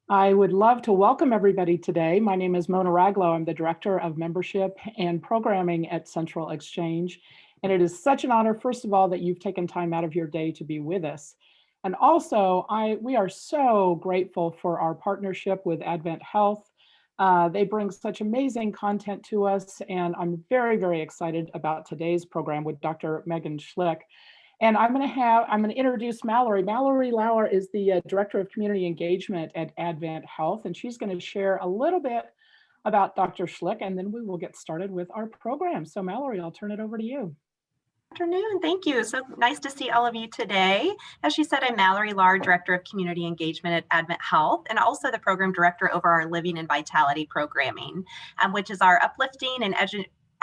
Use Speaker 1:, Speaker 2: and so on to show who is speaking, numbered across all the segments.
Speaker 1: I would love to welcome everybody today. My name is Mona Raglow. I'm the Director of Membership and Programming at Central Exchange. And it is such an honor, first of all, that you've taken time out of your day to be with us. And also, we are so grateful for our partnership with AdventHealth. They bring such amazing content to us, and I'm very, very excited about today's program with Dr. Megan Schlick. And I'm going to introduce Mallory. Mallory Lauer is the Director of Community Engagement at AdventHealth, and she's going to share a little bit about Dr. Schlick, and then we will get started with our program. So Mallory, I'll turn it over to you.
Speaker 2: Afternoon. Thank you. So nice to see all of you today. As she said, I'm Mallory Lauer, Director of Community Engagement at AdventHealth, and also the Program Director over our Living and Vitality programming, which is our uplifting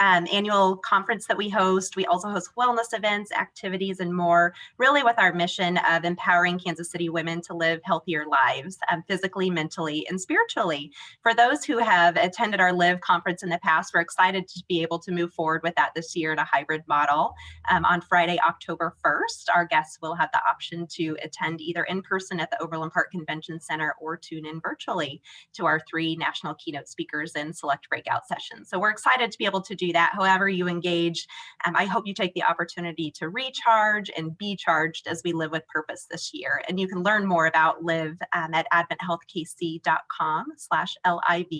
Speaker 2: and annual conference that we host. We also host wellness events, activities, and more, really with our mission of empowering Kansas City women to live healthier lives, physically, mentally, and spiritually. For those who have attended our Live conference in the past, we're excited to be able to move forward with that this year in a hybrid model. On Friday, October 1st, our guests will have the option to attend either in person at the Overland Park Convention Center or tune in virtually to our 3 national keynote speakers and select breakout sessions. So we're excited to be able to do that. However you engage, I hope you take the opportunity to recharge and be charged as we live with purpose this year. And you can learn more about Live at adventhealthkc.com/LIV.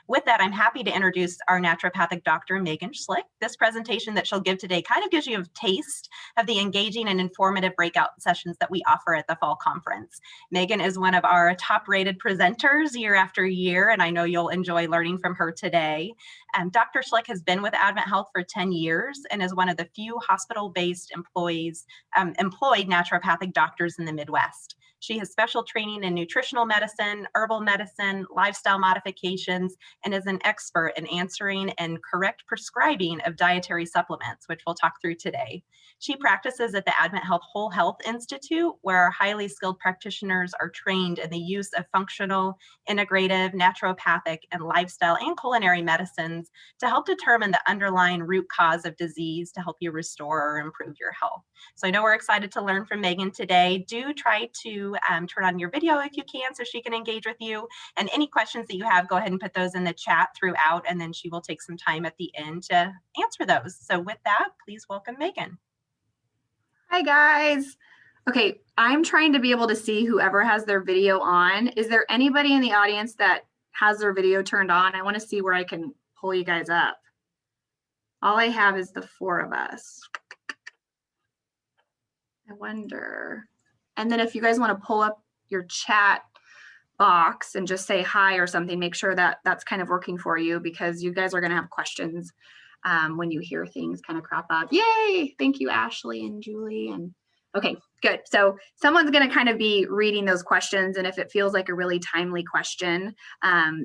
Speaker 2: With that, I'm happy to introduce our naturopathic Dr. Megan Schlick. This presentation that she'll give today kind of gives you a taste of the engaging and informative breakout sessions that we offer at the fall conference. Megan is one of our top-rated presenters year after year, and I know you'll enjoy learning from her today. Dr. Schlick has been with AdventHealth for 10 years and is one of the few hospital-based employed naturopathic doctors in the Midwest. She has special training in nutritional medicine, herbal medicine, lifestyle modifications, and is an expert in answering and correct prescribing of dietary supplements, which we'll talk through today. She practices at the AdventHealth Whole Health Institute, where our highly skilled practitioners are trained in the use of functional, integrative, naturopathic, and lifestyle and culinary medicines to help determine the underlying root cause of disease to help you restore or improve your health. So I know we're excited to learn from Megan today. Do try to turn on your video if you can so she can engage with you. And any questions that you have, go ahead and put those in the chat throughout, and then she will take some time at the end to answer those. So with that, please welcome Megan.
Speaker 3: Hi guys. Okay, I'm trying to be able to see whoever has their video on. Is there anybody in the audience that has their video turned on? I want to see where I can pull you guys up. All I have is the 4 of us. I wonder. And then if you guys want to pull up your chat box and just say hi or something, make sure that that's kind of working for you, because you guys are going to have questions when you hear things kind of crop up. Yay! Thank you, Ashley and Julie. And okay, good. So someone's going to kind of be reading those questions, and if it feels like a really timely question,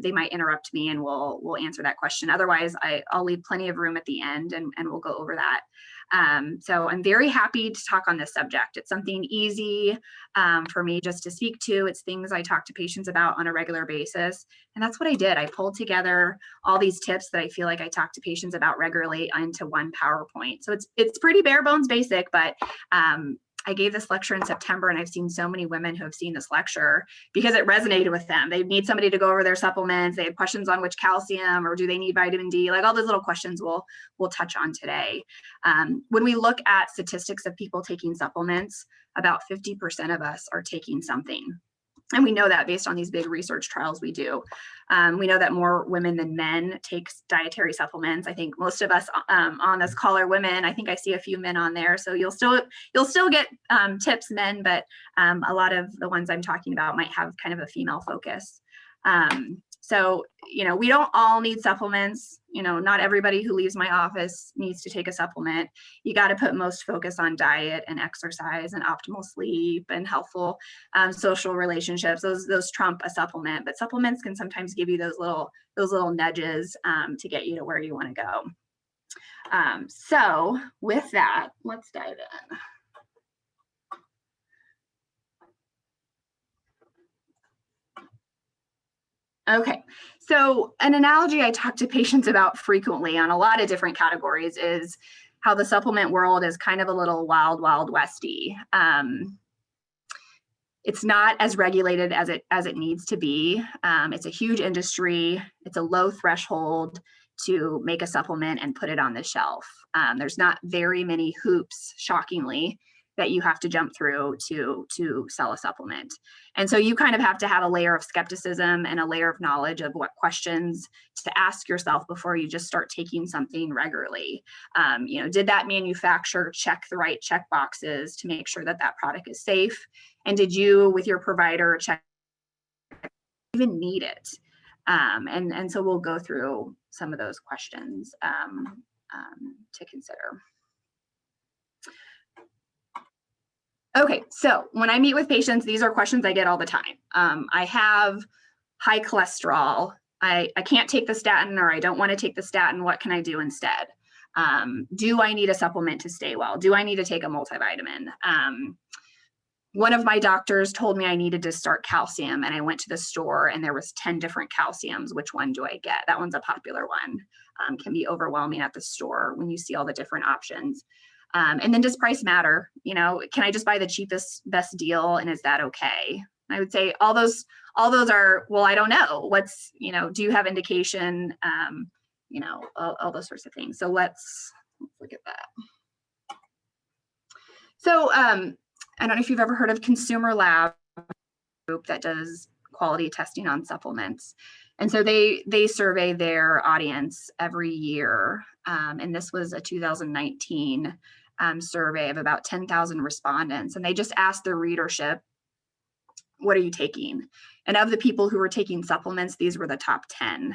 Speaker 3: they might interrupt me and we'll answer that question. Otherwise, I'll leave plenty of room at the end and we'll go over that. So I'm very happy to talk on this subject. It's something easy for me just to speak to. It's things I talk to patients about on a regular basis. And that's what I did. I pulled together all these tips that I feel like I talk to patients about regularly into one PowerPoint. So it's pretty bare bones basic, but I gave this lecture in September, and I've seen so many women who have seen this lecture because it resonated with them. They need somebody to go over their supplements. They have questions on which calcium, or do they need vitamin D? Like all those little questions we'll touch on today. When we look at statistics of people taking supplements, about 50% of us are taking something. And we know that based on these big research trials we do. We know that more women than men take dietary supplements. I think most of us on this call are women. I think I see a few men on there. So you'll still get tips, men, but a lot of the ones I'm talking about might have kind of a female focus. So, we don't all need supplements. Not everybody who leaves my office needs to take a supplement. You got to put most focus on diet and exercise and optimal sleep and healthful social relationships. Those trump a supplement, but supplements can sometimes give you those little nudges to get you to where you want to go. So with that, let's dive in. Okay, so an analogy I talk to patients about frequently on a lot of different categories is how the supplement world is kind of a little wild, wild westy. It's not as regulated as it needs to be. It's a huge industry. It's a low threshold to make a supplement and put it on the shelf. There's not very many hoops, shockingly, that you have to jump through to sell a supplement. And so you kind of have to have a layer of skepticism and a layer of knowledge of what questions to ask yourself before you just start taking something regularly. Did that manufacturer check the right check boxes to make sure that that product is safe? And did you, with your provider, check even need it? And so we'll go through some of those questions to consider. Okay, so when I meet with patients, these are questions I get all the time. I have high cholesterol. I can't take the statin, or I don't want to take the statin. What can I do instead? Do I need a supplement to stay well? Do I need to take a multivitamin? One of my doctors told me I needed to start calcium, and I went to the store and there was 10 different calciums. Which one do I get? That one's a popular one. Can be overwhelming at the store when you see all the different options. And then does price matter? Can I just buy the cheapest, best deal, and is that okay? I would say all those are, well, I don't know. What's, do you have indication? All those sorts of things. So let's look at that. So I don't know if you've ever heard of Consumer Lab group that does quality testing on supplements. And so they survey their audience every year. And this was a 2019 survey of about 10,000 respondents. And they just asked their readership, what are you taking? And of the people who were taking supplements, these were the top 10.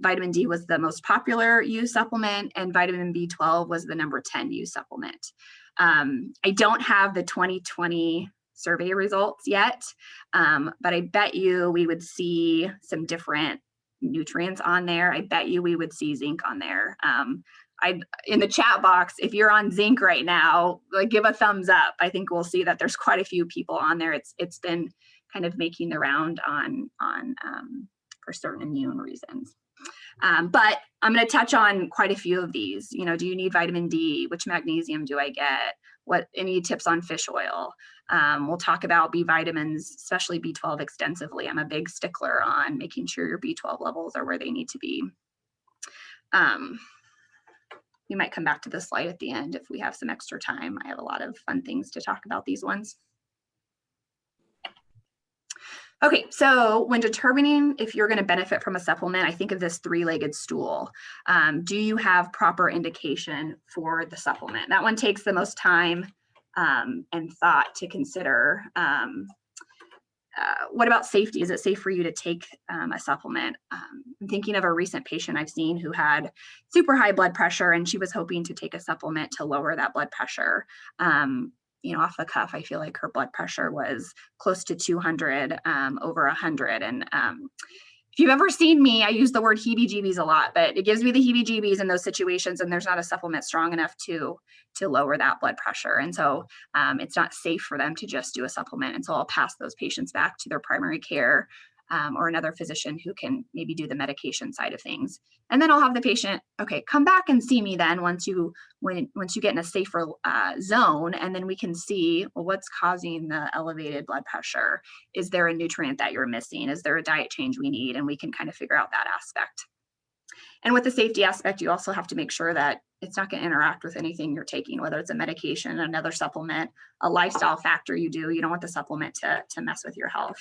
Speaker 3: Vitamin D was the most popular used supplement, and vitamin B12 was the number 10 used supplement. I don't have the 2020 survey results yet, but I bet you we would see some different nutrients on there. I bet you we would see zinc on there. In the chat box, if you're on zinc right now, give a thumbs up. I think we'll see that there's quite a few people on there. It's been kind of making the round on for certain immune reasons. But I'm going to touch on quite a few of these. Do you need vitamin D? Which magnesium do I get? Any tips on fish oil? We'll talk about B vitamins, especially B12 extensively. I'm a big stickler on making sure your B12 levels are where they need to be. We might come back to this slide at the end if we have some extra time. I have a lot of fun things to talk about these ones. Okay, so when determining if you're going to benefit from a supplement, I think of this three-legged stool. Do you have proper indication for the supplement? That one takes the most time and thought to consider. What about safety? Is it safe for you to take a supplement? I'm thinking of a recent patient I've seen who had super high blood pressure, and she was hoping to take a supplement to lower that blood pressure. Off the cuff, I feel like her blood pressure was close to 200 over 100. And if you've ever seen me, I use the word heebie-jeebies a lot, but it gives me the heebie-jeebies in those situations, and there's not a supplement strong enough to lower that blood pressure. And so it's not safe for them to just do a supplement. And so I'll pass those patients back to their primary care or another physician who can maybe do the medication side of things. And then I'll have the patient, okay, come back and see me then once you get in a safer zone, and then we can see, well, what's causing the elevated blood pressure? Is there a nutrient that you're missing? Is there a diet change we need? And we can kind of figure out that aspect. And with the safety aspect, you also have to make sure that it's not going to interact with anything you're taking, whether it's a medication, another supplement, a lifestyle factor you do. You don't want the supplement to mess with your health.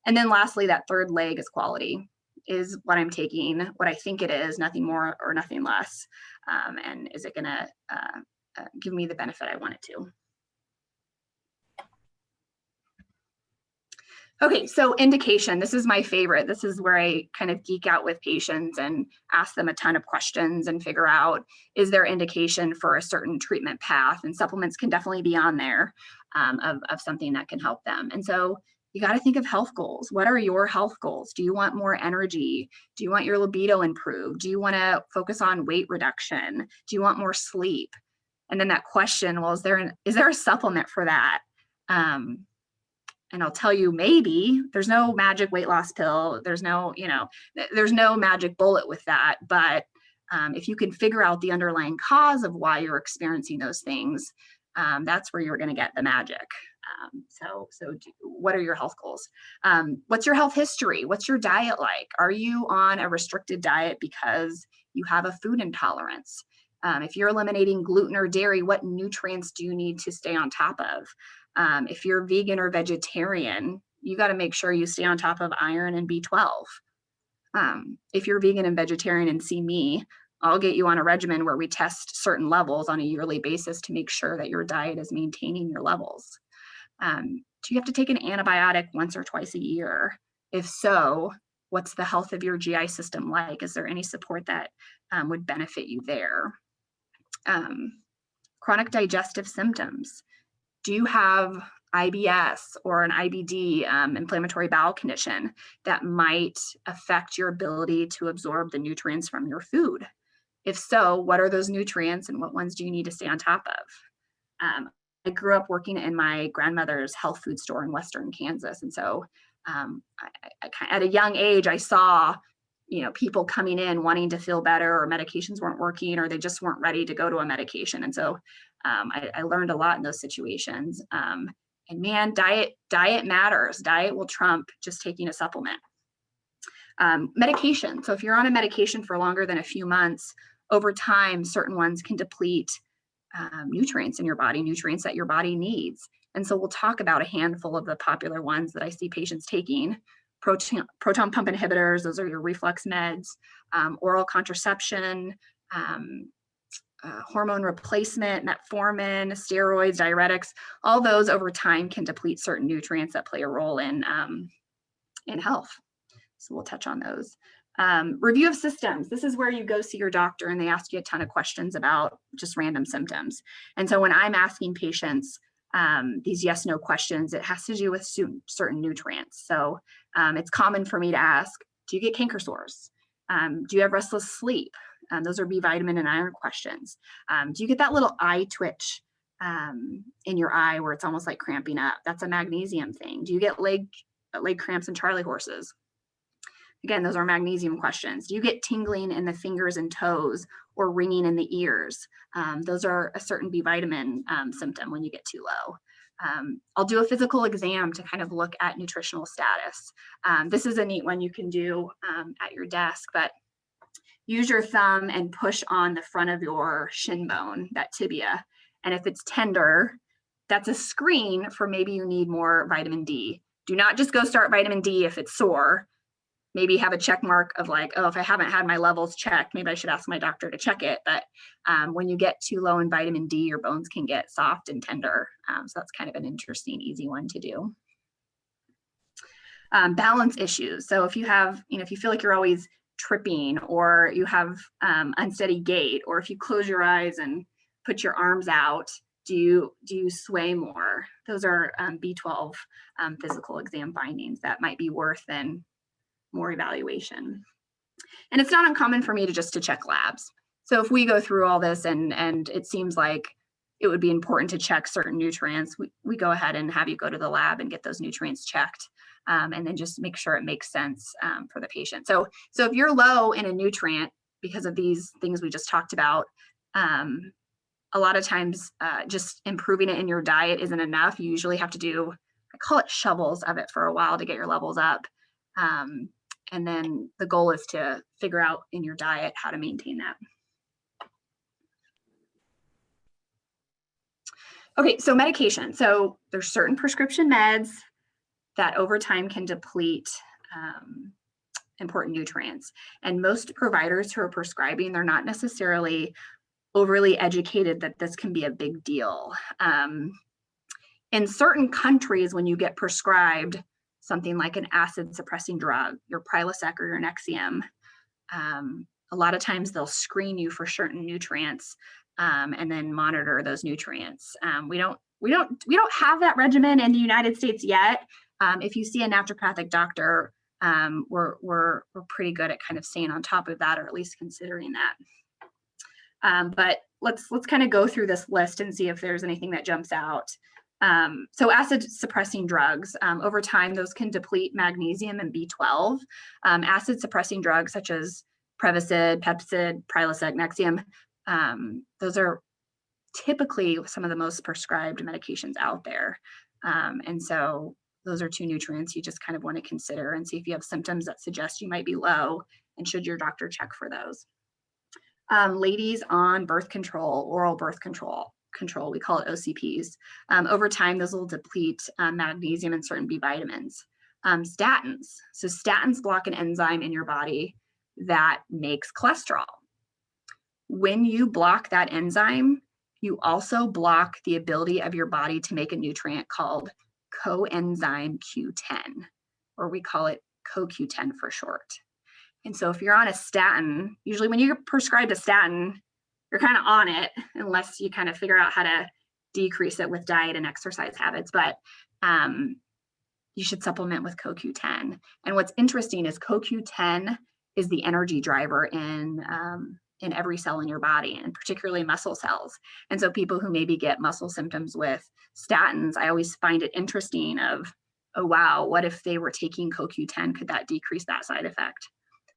Speaker 3: And then lastly, that third leg is quality. Is what I'm taking what I think it is, nothing more or nothing less? And is it going to give me the benefit I want it to? Okay, so indication. This is my favorite. This is where I kind of geek out with patients and ask them a ton of questions and figure out, is there indication for a certain treatment path? And supplements can definitely be on there of something that can help them. And so you got to think of health goals. What are your health goals? Do you want more energy? Do you want your libido improved? Do you want to focus on weight reduction? Do you want more sleep? And then that question, well, is there a supplement for that? And I'll tell you, maybe there's no magic weight loss pill. There's no magic bullet with that. But if you can figure out the underlying cause of why you're experiencing those things, that's where you're going to get the magic. What are your health goals? What's your health history? What's your diet like? Are you on a restricted diet because you have a food intolerance? If you're eliminating gluten or dairy, what nutrients do you need to stay on top of? If you're vegan or vegetarian, you got to make sure you stay on top of iron and B12. If you're vegan and vegetarian and see me, I'll get you on a regimen where we test certain levels on a yearly basis to make sure that your diet is maintaining your levels. Do you have to take an antibiotic once or twice a year? If so, what's the health of your GI system like? Is there any support that would benefit you there? Chronic digestive symptoms. Do you have IBS or an IBD, inflammatory bowel condition, that might affect your ability to absorb the nutrients from your food? If so, what are those nutrients and what ones do you need to stay on top of? I grew up working in my grandmother's health food store in Western Kansas. And so at a young age, I saw, people coming in wanting to feel better, or medications weren't working, or they just weren't ready to go to a medication. And so I learned a lot in those situations. And man, diet matters. Diet will trump just taking a supplement. Medication. So if you're on a medication for longer than a few months, over time, certain ones can deplete nutrients in your body, nutrients that your body needs. And so we'll talk about a handful of the popular ones that I see patients taking. Proton pump inhibitors, those are your reflux meds, oral contraception, hormone replacement, metformin, steroids, diuretics. All those over time can deplete certain nutrients that play a role in health. So we'll touch on those. Review of systems. This is where you go see your doctor and they ask you a ton of questions about just random symptoms. And so when I'm asking patients these yes/no questions, it has to do with certain nutrients. So it's common for me to ask, do you get canker sores? Do you have restless sleep? Those are B vitamin and iron questions. Do you get that little eye twitch in your eye where it's almost like cramping up? That's a magnesium thing. Do you get leg cramps and Charlie horses? Again, those are magnesium questions. Do you get tingling in the fingers and toes or ringing in the ears? Those are a certain B vitamin symptom when you get too low. I'll do a physical exam to kind of look at nutritional status. This is a neat one you can do at your desk, but use your thumb and push on the front of your shin bone, that tibia. And if it's tender, that's a screen for maybe you need more vitamin D. Do not just go start vitamin D if it's sore. Maybe have a check mark of like, oh, if I haven't had my levels checked, maybe I should ask my doctor to check it. But when you get too low in vitamin D, your bones can get soft and tender. So that's kind of an interesting, easy one to do. Balance issues. So if you have, if you feel like you're always tripping, or you have unsteady gait, or if you close your eyes and put your arms out, do you sway more? Those are B12 physical exam findings that might be worth then more evaluation. And it's not uncommon for me to check labs. So if we go through all this and it seems like it would be important to check certain nutrients, we go ahead and have you go to the lab and get those nutrients checked, and then just make sure it makes sense for the patient. So if you're low in a nutrient because of these things we just talked about, a lot of times just improving it in your diet isn't enough. You usually have to do, I call it shovels of it for a while to get your levels up. And then the goal is to figure out in your diet how to maintain that. Okay, so medication. So there's certain prescription meds that over time can deplete important nutrients. And most providers who are prescribing, they're not necessarily overly educated that this can be a big deal. In certain countries, when you get prescribed something like an acid suppressing drug, your Prilosec or your Nexium, a lot of times they'll screen you for certain nutrients and then monitor those nutrients. We don't have that regimen in the United States yet. If you see a naturopathic doctor, we're pretty good at kind of staying on top of that, or at least considering that. But let's kind of go through this list and see if there's anything that jumps out. So acid suppressing drugs, over time, those can deplete magnesium and B12. Acid suppressing drugs such as Prevacid, Pepcid, Prilosec, Nexium, those are typically some of the most prescribed medications out there. And so those are 2 nutrients you just kind of want to consider and see if you have symptoms that suggest you might be low, and should your doctor check for those. Ladies on birth control, oral birth control, we call it OCPs. Over time, those will deplete magnesium and certain B vitamins. Statins. So statins block an enzyme in your body that makes cholesterol. When you block that enzyme, you also block the ability of your body to make a nutrient called coenzyme Q10, or we call it CoQ10 for short. And so if you're on a statin, usually when you're prescribed a statin, you're kind of on it unless you kind of figure out how to decrease it with diet and exercise habits. But you should supplement with CoQ10. And what's interesting is CoQ10 is the energy driver in every cell in your body, and particularly muscle cells. And so people who maybe get muscle symptoms with statins, I always find it interesting of, oh, wow, what if they were taking CoQ10? Could that decrease that side effect?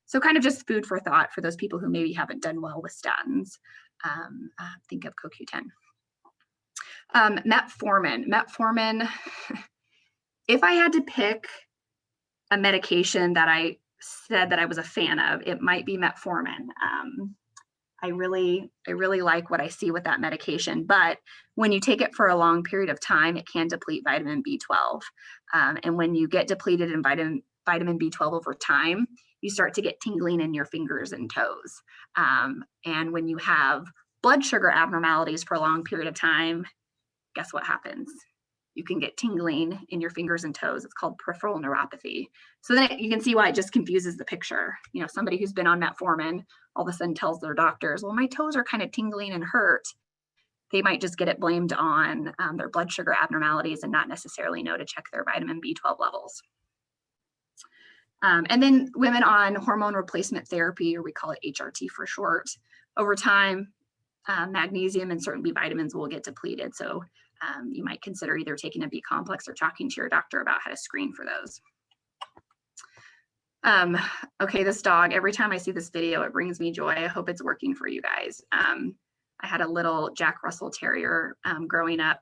Speaker 3: So kind of just food for thought for those people who maybe haven't done well with statins. Think of CoQ10. Metformin. Metformin, if I had to pick a medication that I said that I was a fan of, it might be metformin. I really like what I see with that medication, but when you take it for a long period of time, it can deplete vitamin B12. And when you get depleted in vitamin B12 over time, you start to get tingling in your fingers and toes. And when you have blood sugar abnormalities for a long period of time, guess what happens? You can get tingling in your fingers and toes. It's called peripheral neuropathy. So then you can see why it just confuses the picture. You know, somebody who's been on metformin all of a sudden tells their doctors, well, my toes are kind of tingling and hurt. They might just get it blamed on their blood sugar abnormalities and not necessarily know to check their vitamin B12 levels. And then women on hormone replacement therapy, or we call it HRT for short, over time, magnesium and certain B vitamins will get depleted. So you might consider either taking a B complex or talking to your doctor about how to screen for those. Okay, this dog, every time I see this video, it brings me joy. I hope it's working for you guys. I had a little Jack Russell Terrier growing up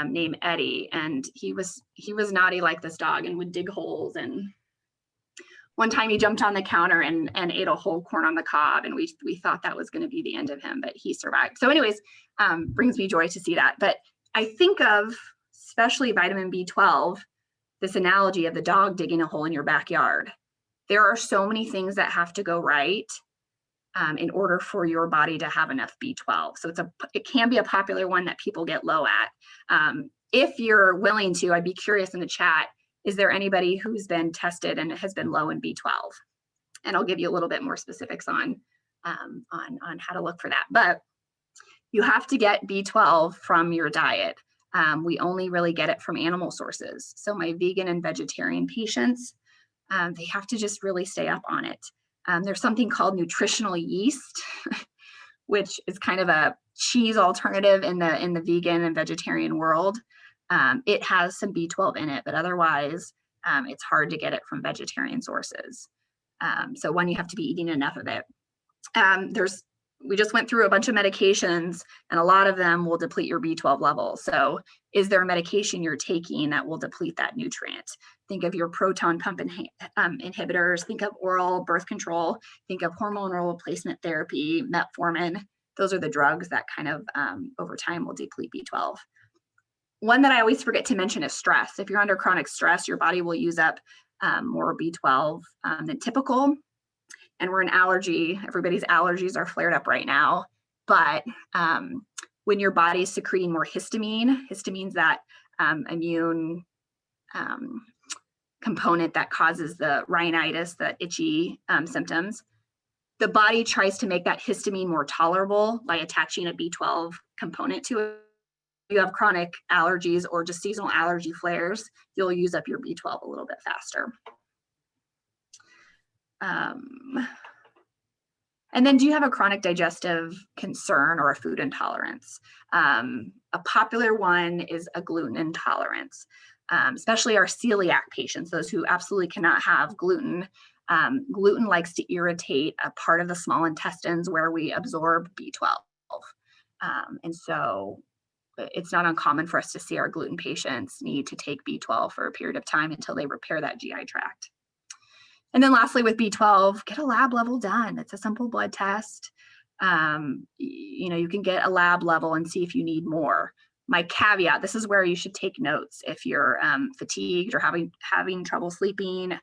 Speaker 3: named Eddie, and he was naughty like this dog and would dig holes. And one time he jumped on the counter and ate a whole corn on the cob, and we thought that was going to be the end of him, but he survived. So anyways, brings me joy to see that. But I think of, especially vitamin B12, this analogy of the dog digging a hole in your backyard. There are so many things that have to go right in order for your body to have enough B12. So it can be a popular one that people get low at. If you're willing to, I'd be curious in the chat, is there anybody who's been tested and has been low in B12? And I'll give you a little bit more specifics on how to look for that. But you have to get B12 from your diet. We only really get it from animal sources. So my vegan and vegetarian patients, they have to just really stay up on it. There's something called nutritional yeast, which is kind of a cheese alternative in the vegan and vegetarian world. It has some B12 in it, but otherwise it's hard to get it from vegetarian sources. So one, you have to be eating enough of it. We just went through a bunch of medications, and a lot of them will deplete your B12 levels. So is there a medication you're taking that will deplete that nutrient? Think of your proton pump inhibitors, think of oral birth control, think of hormonal replacement therapy, metformin. Those are the drugs that kind of over time will deplete B12. One that I always forget to mention is stress. If you're under chronic stress, your body will use up more B12 than typical. And we're in allergy. Everybody's allergies are flared up right now. But when your body is secreting more histamine, histamine's that immune component that causes the rhinitis, the itchy symptoms. The body tries to make that histamine more tolerable by attaching a B12 component to it. If you have chronic allergies or just seasonal allergy flares, you'll use up your B12 a little bit faster. And then, do you have a chronic digestive concern or a food intolerance? A popular one is a gluten intolerance, especially our celiac patients, those who absolutely cannot have gluten. Gluten likes to irritate a part of the small intestines where we absorb B12. And so it's not uncommon for us to see our gluten patients need to take B12 for a period of time until they repair that GI tract. And then lastly, with B12, get a lab level done. It's a simple blood test. You know, you can get a lab level and see if you need more. My caveat, this is where you should take notes if you're fatigued or having trouble sleeping,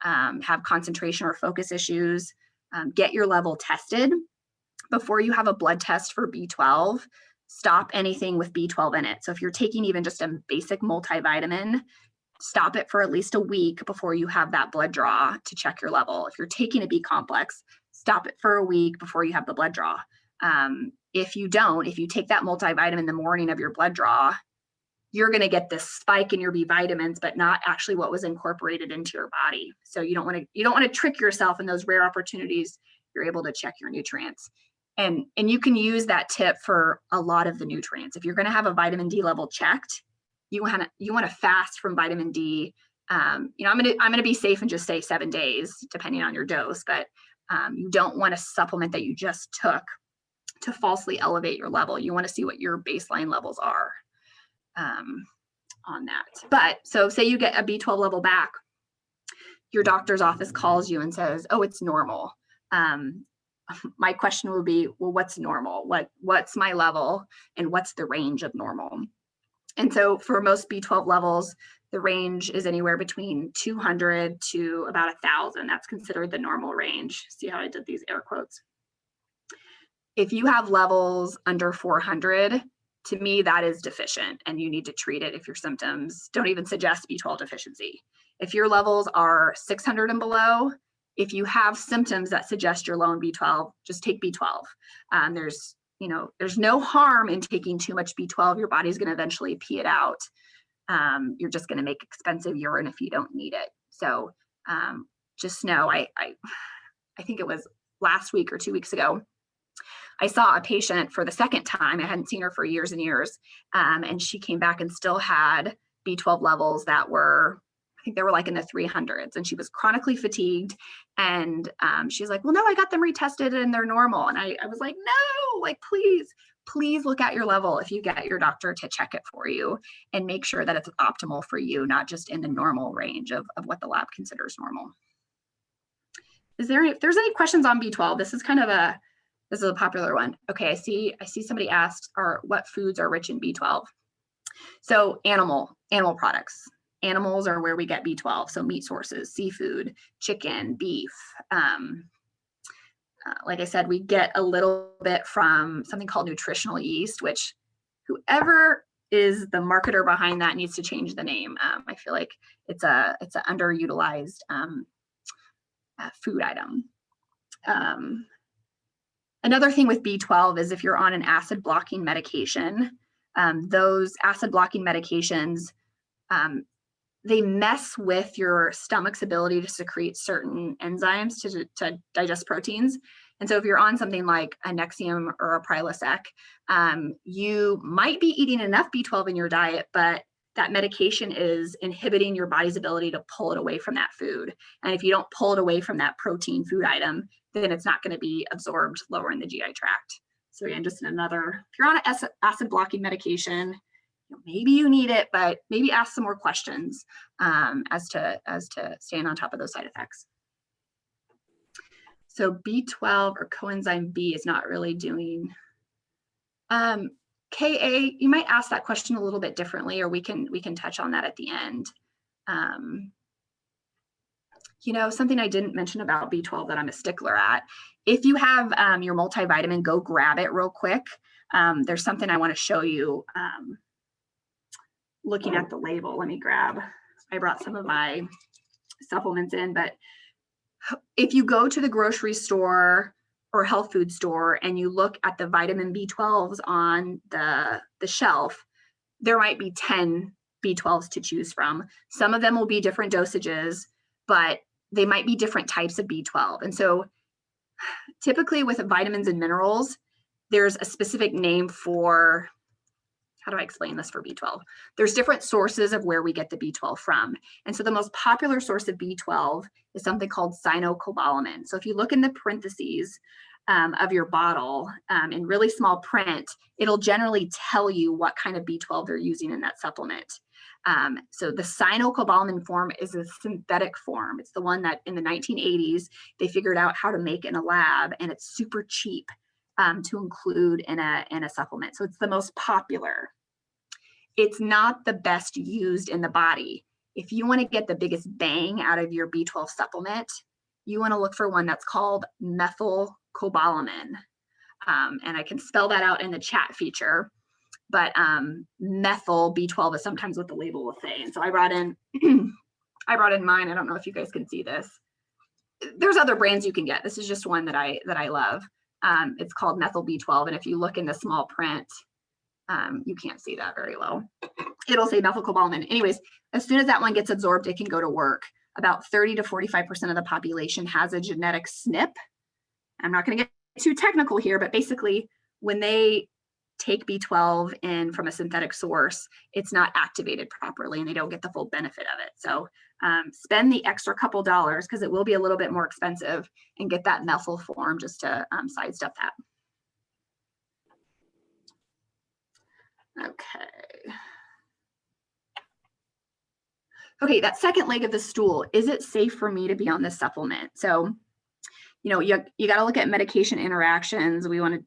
Speaker 3: have concentration or focus issues. Get your level tested before you have a blood test for B12. Stop anything with B12 in it. So if you're taking even just a basic multivitamin, stop it for at least a week before you have that blood draw to check your level. If you're taking a B complex, stop it for a week before you have the blood draw. If you take that multivitamin the morning of your blood draw, you're going to get this spike in your B vitamins, but not actually what was incorporated into your body. So you don't want to trick yourself in those rare opportunities. You're able to check your nutrients. And you can use that tip for a lot of the nutrients. If you're going to have a vitamin D level checked, you want to fast from vitamin D. I'm going to be safe and just say 7 days, depending on your dose, but you don't want a supplement that you just took to falsely elevate your level. You want to see what your baseline levels are on that. But so say you get a B12 level back, your doctor's office calls you and says, oh, it's normal. My question will be, well, what's normal? What's my level and what's the range of normal? And so for most B12 levels, the range is anywhere between 200 to about 1,000. That's considered the normal range. See how I did these air quotes? If you have levels under 400, to me, that is deficient and you need to treat it if your symptoms don't even suggest B12 deficiency. If your levels are 600 and below, if you have symptoms that suggest you're low in B12, just take B12. There's no harm in taking too much B12. Your body's going to eventually pee it out. You're just going to make expensive urine if you don't need it. So just know, I think it was last week or 2 weeks ago, I saw a patient for the second time. I hadn't seen her for years and years. And she came back and still had B12 levels that were, I think they were like in the 300s, and she was chronically fatigued. And she's like, well, no, I got them retested and they're normal. And I was like, no, like, please look at your level if you get your doctor to check it for you and make sure that it's optimal for you, not just in the normal range of what the lab considers normal. If there's any questions on B12, this is a popular one. Okay, I see somebody asked, what foods are rich in B12? So animal products. Animals are where we get B12. So meat sources, seafood, chicken, beef. Like I said, we get a little bit from something called Nutritional Yeast, which whoever is the marketer behind that needs to change the name. I feel like it's an underutilized food item. Another thing with B12 is if you're on an acid blocking medication, those acid blocking medications, they mess with your stomach's ability to secrete certain enzymes to digest proteins. And so if you're on something like a Nexium or a Prilosec, you might be eating enough B12 in your diet, but that medication is inhibiting your body's ability to pull it away from that food. And if you don't pull it away from that protein food item, then it's not going to be absorbed lower in the GI tract. So again, just another, if you're on an acid blocking medication, maybe you need it, but maybe ask some more questions as to staying on top of those side effects. So B12 or coenzyme B is not really doing. Ka, you might ask that question a little bit differently, or we can touch on that at the end. Something I didn't mention about B12 that I'm a stickler at. If you have your multivitamin, go grab it real quick. There's something I want to show you. Looking at the label, I brought some of my supplements in, but if you go to the grocery store or health food store and you look at the vitamin B12s on the shelf, there might be 10 B12s to choose from. Some of them will be different dosages, but they might be different types of B12. And so typically with vitamins and minerals, there's a specific name for, how do I explain this for B12? There's different sources of where we get the B12 from. And so the most popular source of B12 is something called cyanocobalamin. So if you look in the parentheses, of your bottle in really small print, it'll generally tell you what kind of B12 they're using in that supplement. So the cyanocobalamin form is a synthetic form. It's the one that in the 1980s, they figured out how to make in a lab, and it's super cheap to include in a supplement. So it's the most popular. It's not the best used in the body. If you want to get the biggest bang out of your B12 supplement, you want to look for one that's called methylcobalamin. And I can spell that out in the chat feature, but methyl B12 is sometimes what the label will say. And so I brought in, mine. I don't know if you guys can see this. There's other brands you can get. This is just one that I love. It's called methyl B12. And if you look in the small print, you can't see that very well. It'll say methylcobalamin. Anyways, as soon as that one gets absorbed, it can go to work. About 30 to 45% of the population has a genetic SNP. I'm not going to get too technical here, but basically when they take B12 in from a synthetic source, it's not activated properly and they don't get the full benefit of it. So spend the extra couple dollars, because it will be a little bit more expensive, and get that methyl form just to sidestep that. Okay, that second leg of the stool, is it safe for me to be on this supplement? So, you know, you got to look at medication interactions. We want to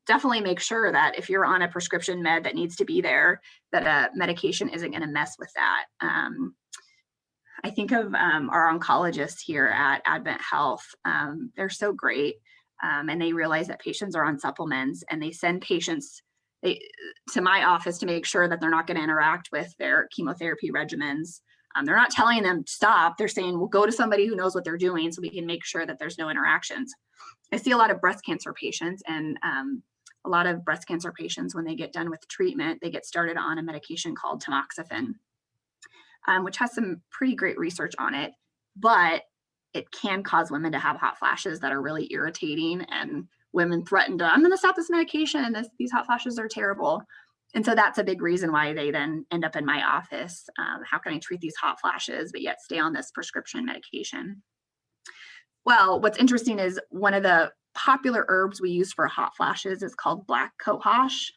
Speaker 3: definitely make sure that if you're on a prescription med that needs to be there, that a medication isn't going to mess with that. I think of our oncologists here at AdventHealth. They're so great, and they realize that patients are on supplements, and they send patients to my office to make sure that they're not going to interact with their chemotherapy regimens. They're not telling them to stop. They're saying, well, go to somebody who knows what they're doing so we can make sure that there's no interactions. I see a lot of breast cancer patients, and a lot of breast cancer patients, when they get done with treatment, they get started on a medication called tamoxifen, which has some pretty great research on it, but it can cause women to have hot flashes that are really irritating, and women threaten to, I'm going to stop this medication, and these hot flashes are terrible. And so that's a big reason why they then end up in my office. How can I treat these hot flashes, but yet stay on this prescription medication? Well, what's interesting is one of the popular herbs we use for hot flashes is called black cohosh.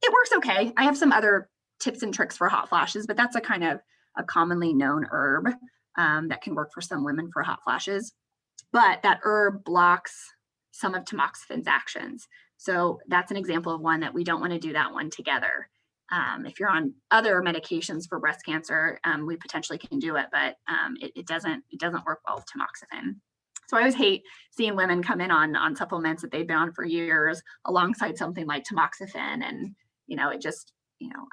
Speaker 3: It works okay. I have some other tips and tricks for hot flashes, but that's a kind of a commonly known herb that can work for some women for hot flashes. But that herb blocks some of tamoxifen's actions. So that's an example of one that we don't want to do that one together. If you're on other medications for breast cancer, we potentially can do it, but it doesn't work well with tamoxifen. So I always hate seeing women come in on supplements that they've been on for years alongside something like tamoxifen, and it just,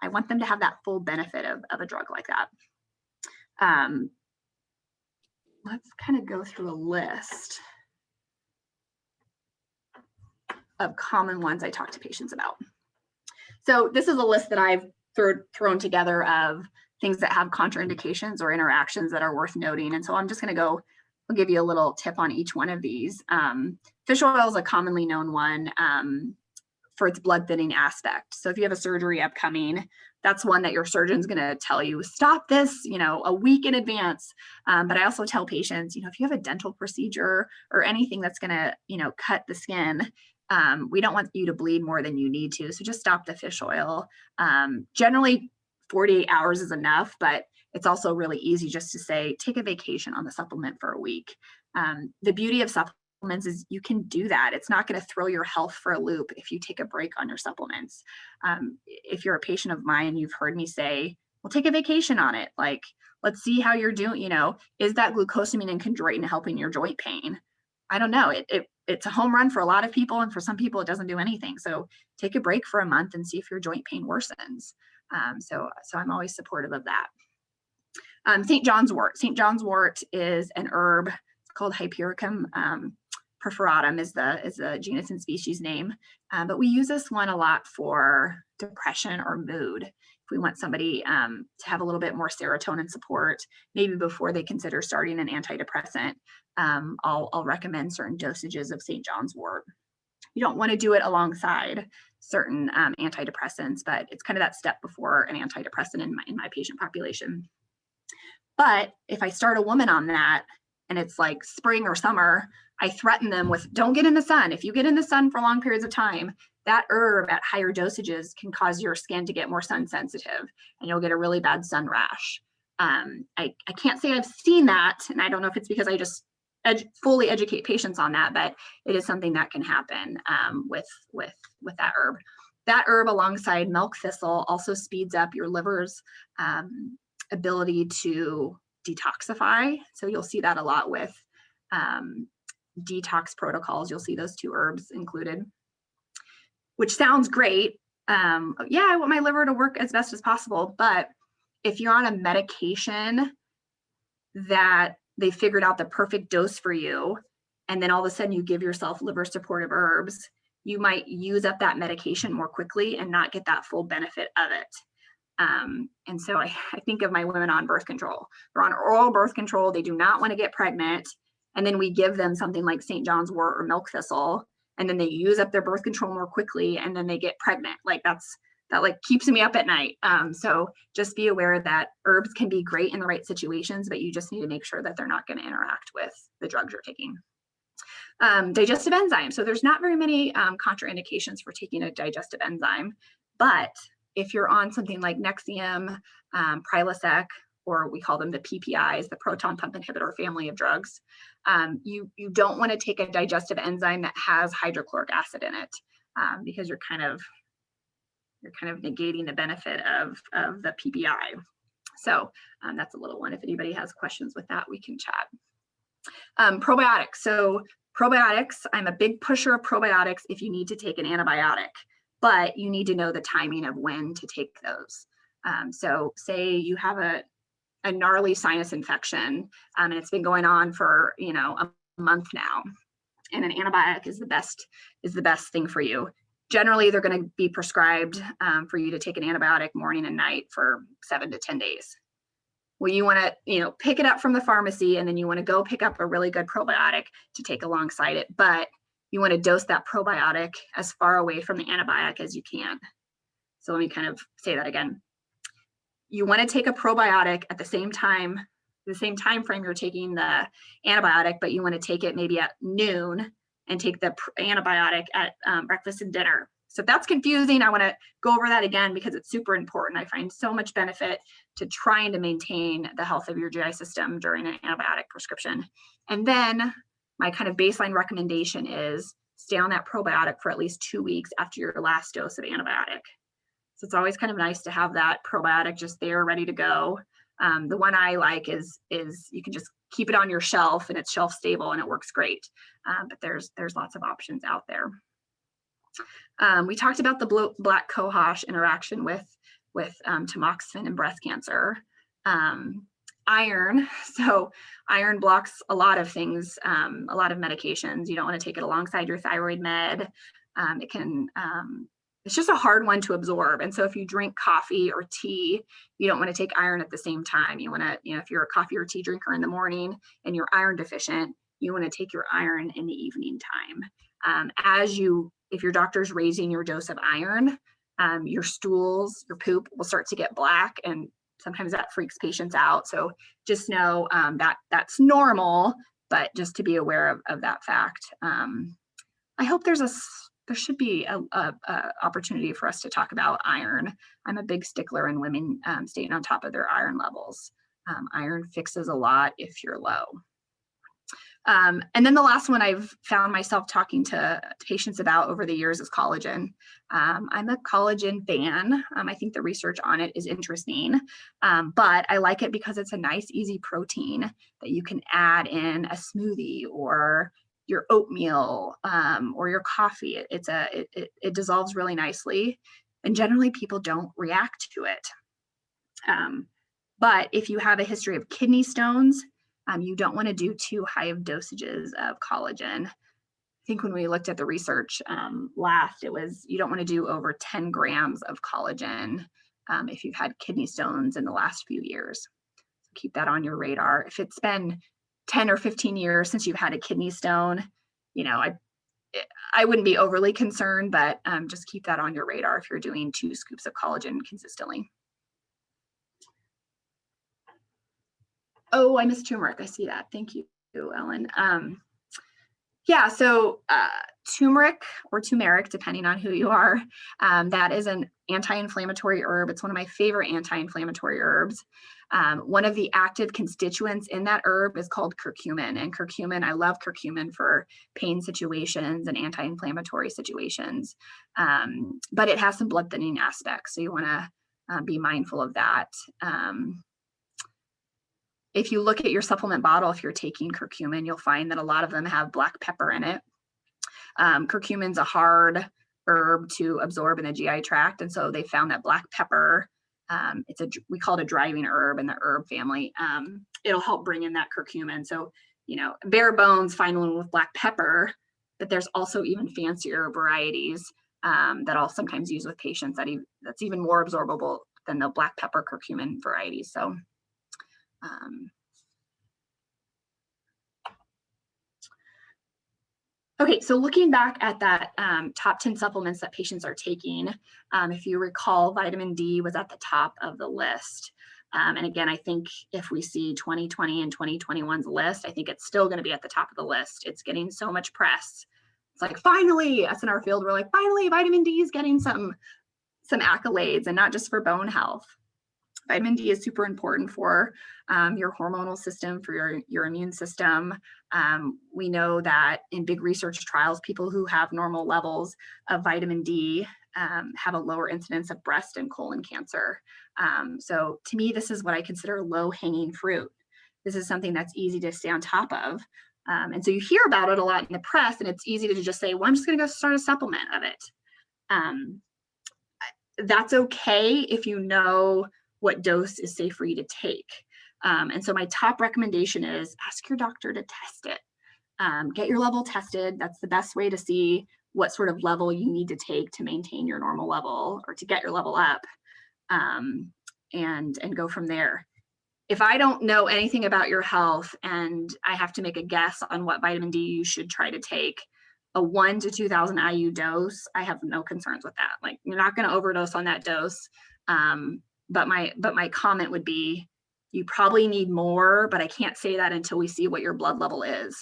Speaker 3: I want them to have that full benefit of a drug like that. Let's kind of go through a list of common ones I talk to patients about. So this is a list that I've thrown together of things that have contraindications or interactions that are worth noting. And so I'm just going to I'll give you a little tip on each one of these. Fish oil is a commonly known one for its blood thinning aspect. So if you have a surgery upcoming, that's one that your surgeon's going to tell you, stop this, a week in advance. But I also tell patients, if you have a dental procedure or anything that's going to, cut the skin, we don't want you to bleed more than you need to. So just stop the fish oil. Generally 48 hours is enough, but it's also really easy just to say, take a vacation on the supplement for a week. The beauty of supplements is you can do that. It's not going to throw your health for a loop if you take a break on your supplements. If you're a patient of mine, you've heard me say, well, take a vacation on it. Like, let's see how you're doing. Is that glucosamine and chondroitin helping your joint pain? I don't know. It's a home run for a lot of people, and for some people it doesn't do anything. So take a break for a month and see if your joint pain worsens. So I'm always supportive of that. St. John's wort. St. John's wort is an herb. It's called Hypericum perforatum is the genus and species name. But we use this one a lot for depression or mood. If we want somebody to have a little bit more serotonin support, maybe before they consider starting an antidepressant, I'll recommend certain dosages of St. John's wort. You don't want to do it alongside certain antidepressants, but it's kind of that step before an antidepressant in my patient population. But if I start a woman on that, and it's like spring or summer, I threaten them with, don't get in the sun. If you get in the sun for long periods of time, that herb at higher dosages can cause your skin to get more sun sensitive and you'll get a really bad sun rash. I can't say I've seen that, and I don't know if it's because I just fully educate patients on that, but it is something that can happen with that herb. That herb alongside milk thistle also speeds up your liver's ability to detoxify. So you'll see that a lot with detox protocols. You'll see those two herbs included, which sounds great. Yeah, I want my liver to work as best as possible, but if you're on a medication that they figured out the perfect dose for you, and then all of a sudden you give yourself liver supportive herbs, you might use up that medication more quickly and not get that full benefit of it. And so I think of my women on birth control. They're on oral birth control. They do not want to get pregnant. And then we give them something like St. John's wort or milk thistle, and then they use up their birth control more quickly, and then they get pregnant. Like that like keeps me up at night. So just be aware that herbs can be great in the right situations, but you just need to make sure that they're not going to interact with the drugs you're taking. Digestive enzymes. So there's not very many contraindications for taking a digestive enzyme, but if you're on something like Nexium, Prilosec, or we call them the PPIs, the proton pump inhibitor family of drugs, you don't want to take a digestive enzyme that has hydrochloric acid in it, because you're kind of negating the benefit of the PPI. So that's a little one. If anybody has questions with that, we can chat. Probiotics. So probiotics, I'm a big pusher of probiotics if you need to take an antibiotic, but you need to know the timing of when to take those. So say you have a gnarly sinus infection, and it's been going on for a month now, and an antibiotic is the best thing for you. Generally, they're going to be prescribed for you to take an antibiotic morning and night for 7 to 10 days. Well, you want to pick it up from the pharmacy, and then you want to go pick up a really good probiotic to take alongside it, but you want to dose that probiotic as far away from the antibiotic as you can. So let me kind of say that again. You want to take a probiotic at the same time frame you're taking the antibiotic, but you want to take it maybe at noon and take the antibiotic at breakfast and dinner. So if that's confusing, I want to go over that again because it's super important. I find so much benefit to trying to maintain the health of your GI system during an antibiotic prescription. And then my kind of baseline recommendation is stay on that probiotic for at least 2 weeks after your last dose of antibiotic. So it's always kind of nice to have that probiotic just there ready to go. The one I like is you can just keep it on your shelf and it's shelf stable and it works great. But there's lots of options out there. We talked about the black cohosh interaction with tamoxifen and breast cancer. Iron. So iron blocks a lot of things, a lot of medications. You don't want to take it alongside your thyroid med. It can, it's just a hard one to absorb. And so if you drink coffee or tea, you don't want to take iron at the same time. You want to, if you're a coffee or tea drinker in the morning and you're iron deficient, you want to take your iron in the evening time. If your doctor's raising your dose of iron, your stools, your poop will start to get black, and sometimes that freaks patients out. So just know that that's normal, but just to be aware of that fact. I hope there should be a opportunity for us to talk about iron. I'm a big stickler in women staying on top of their iron levels. Iron fixes a lot if you're low. And then the last one I've found myself talking to patients about over the years is collagen. I'm a collagen fan. I think the research on it is interesting, but I like it because it's a nice, easy protein that you can add in a smoothie or your oatmeal or your coffee. It dissolves really nicely, and generally people don't react to it. But if you have a history of kidney stones, you don't want to do too high of dosages of collagen. I think when we looked at the research last, it was you don't want to do over 10 grams of collagen if you've had kidney stones in the last few years. So keep that on your radar. If it's been 10 or 15 years since you've had a kidney stone, I wouldn't be overly concerned, but just keep that on your radar if you're doing 2 scoops of collagen consistently. Oh, I missed turmeric. I see that. Thank you. Ellen. Yeah, so turmeric or turmeric, depending on who you are, that is an anti-inflammatory herb. It's one of my favorite anti-inflammatory herbs. One of the active constituents in that herb is called curcumin. And curcumin, I love curcumin for pain situations and anti-inflammatory situations. But it has some blood thinning aspects, so you want to be mindful of that. If you look at your supplement bottle, if you're taking curcumin, you'll find that a lot of them have black pepper in it. Curcumin's a hard herb to absorb in the GI tract, and so they found that black pepper, we call it a driving herb in the herb family. It'll help bring in that curcumin. So, you know, bare bones, find one with black pepper, but there's also even fancier varieties that I'll sometimes use with patients that's even more absorbable than the black pepper curcumin varieties. So. Okay, so looking back at that top 10 supplements that patients are taking, if you recall, vitamin D was at the top of the list. And again, I think if we see 2020 and 2021's list, I think it's still going to be at the top of the list. It's getting so much press. It's like, finally, us in our field, we're like, finally, vitamin D is getting some accolades, and not just for bone health. Vitamin D is super important for your hormonal system, for your immune system. We know that in big research trials, people who have normal levels of vitamin D have a lower incidence of breast and colon cancer. So to me, this is what I consider low-hanging fruit. This is something that's easy to stay on top of. And so you hear about it a lot in the press, and it's easy to just say, well, I'm just going to go start a supplement of it. That's okay if you know what dose is safe for you to take. And so my top recommendation is ask your doctor to test it. Get your level tested. That's the best way to see what sort of level you need to take to maintain your normal level or to get your level up, and go from there. If I don't know anything about your health and I have to make a guess on what vitamin D you should try to take, a 1 to 2,000 IU dose, I have no concerns with that. Like, you're not going to overdose on that dose. But my comment would be, you probably need more, but I can't say that until we see what your blood level is.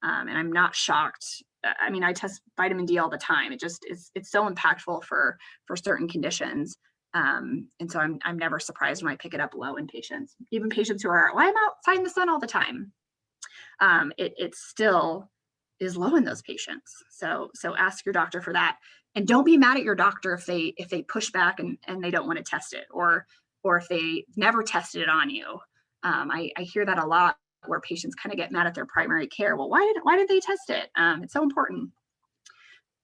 Speaker 3: And I'm not shocked. I mean, I test vitamin D all the time. It's so impactful for certain conditions. And so I'm never surprised when I pick it up low in patients, even patients who are, well, I'm outside in the sun all the time. It still is low in those patients. So ask your doctor for that. And don't be mad at your doctor if they push back and they don't want to test it, or if they never tested it on you. I hear that a lot, where patients kind of get mad at their primary care. Well, why did they test it? It's so important.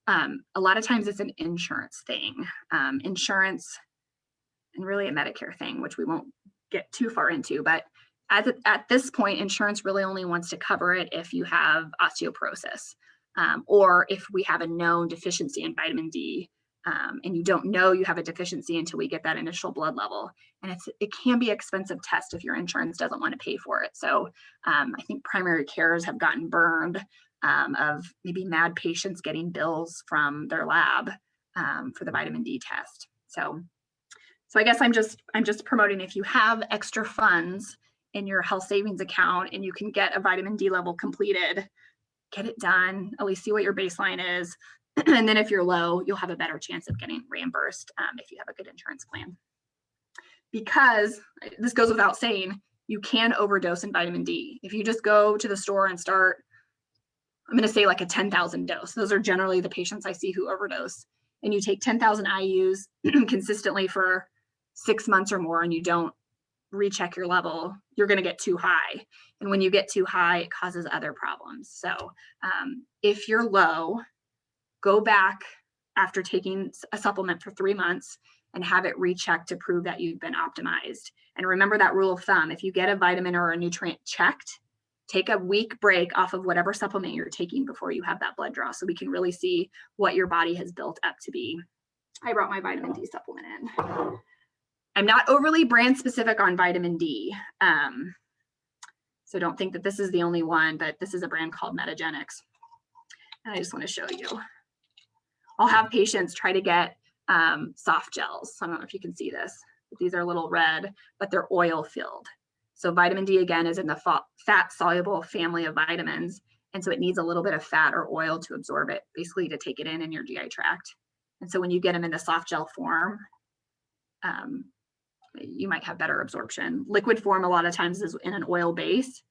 Speaker 3: A lot of times it's an insurance thing, insurance, and really a Medicare thing, which we won't get too far into. But at this point, insurance really only wants to cover it if you have osteoporosis. Or if we have a known deficiency in vitamin D, and you don't know you have a deficiency until we get that initial blood level. And it can be an expensive test if your insurance doesn't want to pay for it. So I think primary cares have gotten burned of maybe mad patients getting bills from their lab for the vitamin D test. So I guess I'm just promoting, if you have extra funds in your health savings account and you can get a vitamin D level completed, get it done, at least see what your baseline is. And then if you're low, you'll have a better chance of getting reimbursed if you have a good insurance plan. Because this goes without saying, you can overdose in vitamin D. If you just go to the store and start, I'm going to say like a 10,000 dose. Those are generally the patients I see who overdose. And you take 10,000 IUs consistently for 6 months or more, and you don't recheck your level, you're going to get too high. And when you get too high, it causes other problems. So if you're low, go back after taking a supplement for 3 months and have it rechecked to prove that you've been optimized. And remember that rule of thumb: if you get a vitamin or a nutrient checked, take a week break off of whatever supplement you're taking before you have that blood draw, so we can really see what your body has built up to be. I brought my vitamin D supplement in. I'm not overly brand specific on vitamin D. So don't think that this is the only one, but this is a brand called Metagenics. And I just want to show you. I'll have patients try to get soft gels. I don't know if you can see this, but these are a little red, but they're oil filled. So vitamin D, again, is in the fat-soluble family of vitamins. And so it needs a little bit of fat or oil to absorb it, basically to take it in your GI tract. And so when you get them in the soft gel form, you might have better absorption. Liquid form a lot of times is in an oil base.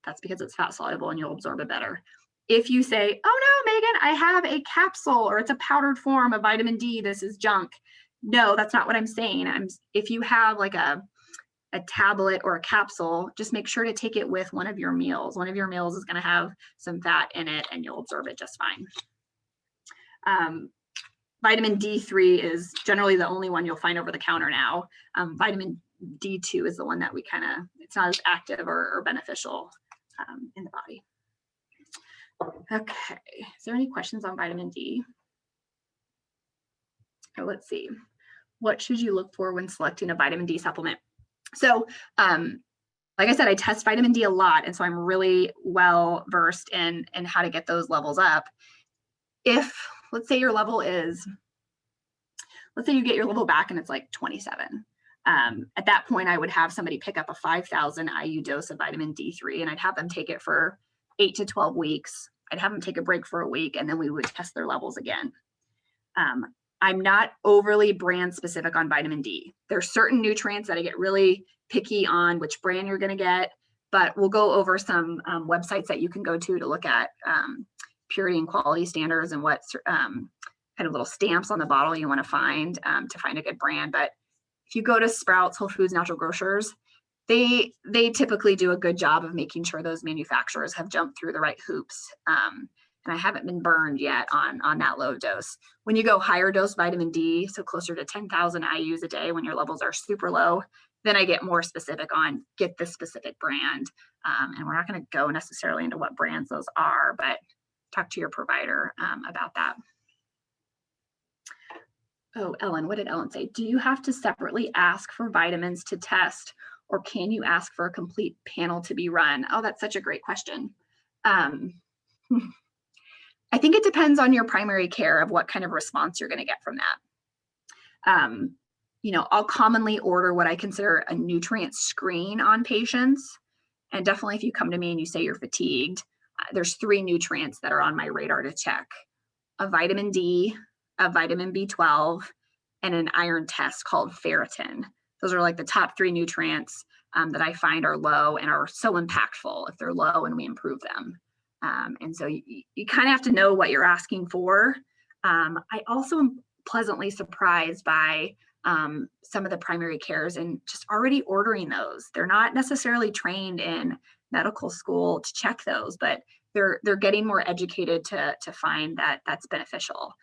Speaker 3: That's because it's fat soluble and you'll absorb it better. If you say, oh no, Megan, I have a capsule or it's a powdered form of vitamin D, this is junk. No, that's not what I'm saying. If you have like a tablet or a capsule, just make sure to take it with one of your meals. One of your meals is going to have some fat in it and you'll absorb it just fine. Vitamin D3 is generally the only one you'll find over the counter now. Vitamin D2 is the one that it's not as active or beneficial in the body. Okay, is there any questions on vitamin D? Let's see. What should you look for when selecting a vitamin D supplement? So, like I said, I test vitamin D a lot, and so I'm really well versed in how to get those levels up. If, let's say your level is, let's say you get your level back and it's like 27. At that point, I would have somebody pick up a 5,000 IU dose of vitamin D3, and I'd have them take it for 8 to 12 weeks. I'd have them take a break for a week, and then we would test their levels again. I'm not overly brand specific on vitamin D. There's certain nutrients that I get really picky on which brand you're going to get, but we'll go over some websites that you can go to look at purity and quality standards and what kind of little stamps on the bottle you want to find a good brand. But if you go to Sprouts, Whole Foods, Natural Grocers, they typically do a good job of making sure those manufacturers have jumped through the right hoops. And I haven't been burned yet on that low dose. When you go higher dose vitamin D, so closer to 10,000 IUs a day when your levels are super low, then I get more specific on get this specific brand. And we're not going to go necessarily into what brands those are, but talk to your provider about that. Oh, Ellen, what did Ellen say? Do you have to separately ask for vitamins to test, or can you ask for a complete panel to be run? Oh, that's such a great question. I think it depends on your primary care of what kind of response you're going to get from that. I'll commonly order what I consider a nutrient screen on patients. And definitely if you come to me and you say you're fatigued, there's 3 nutrients that are on my radar to check: a vitamin D, a vitamin B12, and an iron test called ferritin. Those are like the top 3 nutrients that I find are low and are so impactful if they're low and we improve them. And so you kind of have to know what you're asking for. I also am pleasantly surprised by some of the primary cares and just already ordering those. They're not necessarily trained in medical school to check those, but they're getting more educated to find that that's beneficial.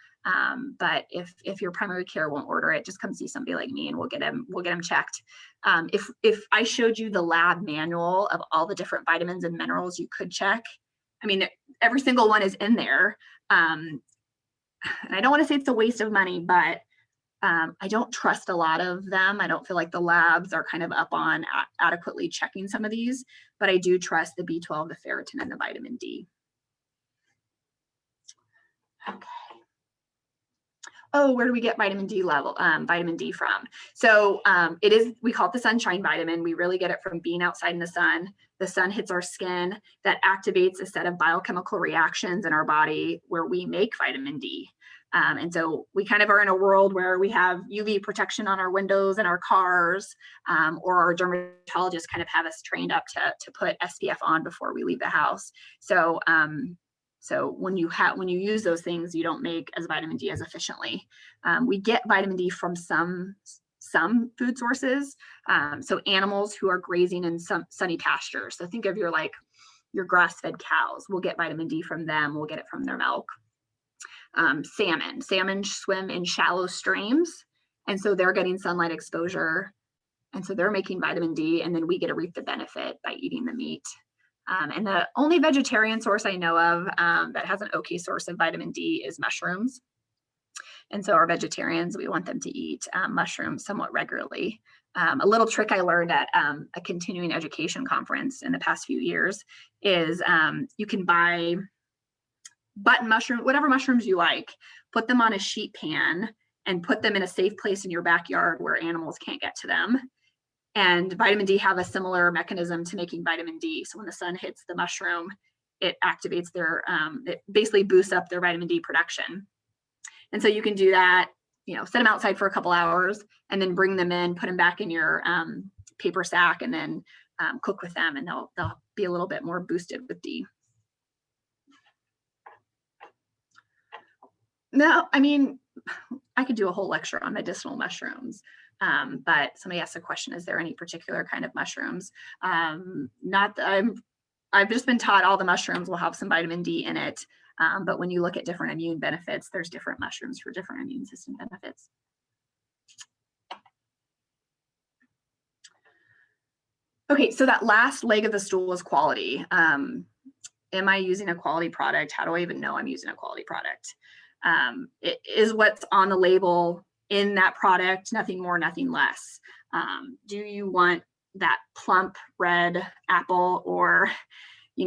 Speaker 3: But if your primary care won't order it, just come see somebody like me and we'll get them checked. If I showed you the lab manual of all the different vitamins and minerals you could check, I mean, every single one is in there. And I don't want to say it's a waste of money, but I don't trust a lot of them. I don't feel like the labs are kind of up on adequately checking some of these, but I do trust the B12, the ferritin, and the vitamin D. Okay. Oh, where do we get vitamin D from? So we call it the sunshine vitamin. We really get it from being outside in the sun. The sun hits our skin, that activates a set of biochemical reactions in our body where we make vitamin D. And so we kind of are in a world where we have UV protection on our windows and our cars, or our dermatologists kind of have us trained up to put SPF on before we leave the house. So when you use those things, you don't make as vitamin D as efficiently. We get vitamin D from some food sources. So animals who are grazing in some sunny pastures. So think of your grass-fed cows. We'll get vitamin D from them. We'll get it from their milk. Salmon swim in shallow streams. And so they're getting sunlight exposure. And so they're making vitamin D, and then we get to reap the benefit by eating the meat. And the only vegetarian source I know of that has an okay source of vitamin D is mushrooms. And so our vegetarians, we want them to eat mushrooms somewhat regularly. A little trick I learned at a continuing education conference in the past few years is you can buy button mushroom, whatever mushrooms you like, put them on a sheet pan and put them in a safe place in your backyard where animals can't get to them. And vitamin D have a similar mechanism to making vitamin D. So when the sun hits the mushroom, it activates their, it basically boosts up their vitamin D production. And so you can do that, set them outside for a couple hours and then bring them in, put them back in your paper sack, and then cook with them, and they'll be a little bit more boosted with D. Now, I mean, I could do a whole lecture on medicinal mushrooms, but somebody asked a question, is there any particular kind of mushrooms? Not that I've just been taught all the mushrooms will have some vitamin D in it, but when you look at different immune benefits, there's different mushrooms for different immune system benefits. Okay, so that last leg of the stool is quality. Am I using a quality product? How do I even know I'm using a quality product? It is what's on the label in that product, nothing more, nothing less. Do you want that plump red apple, or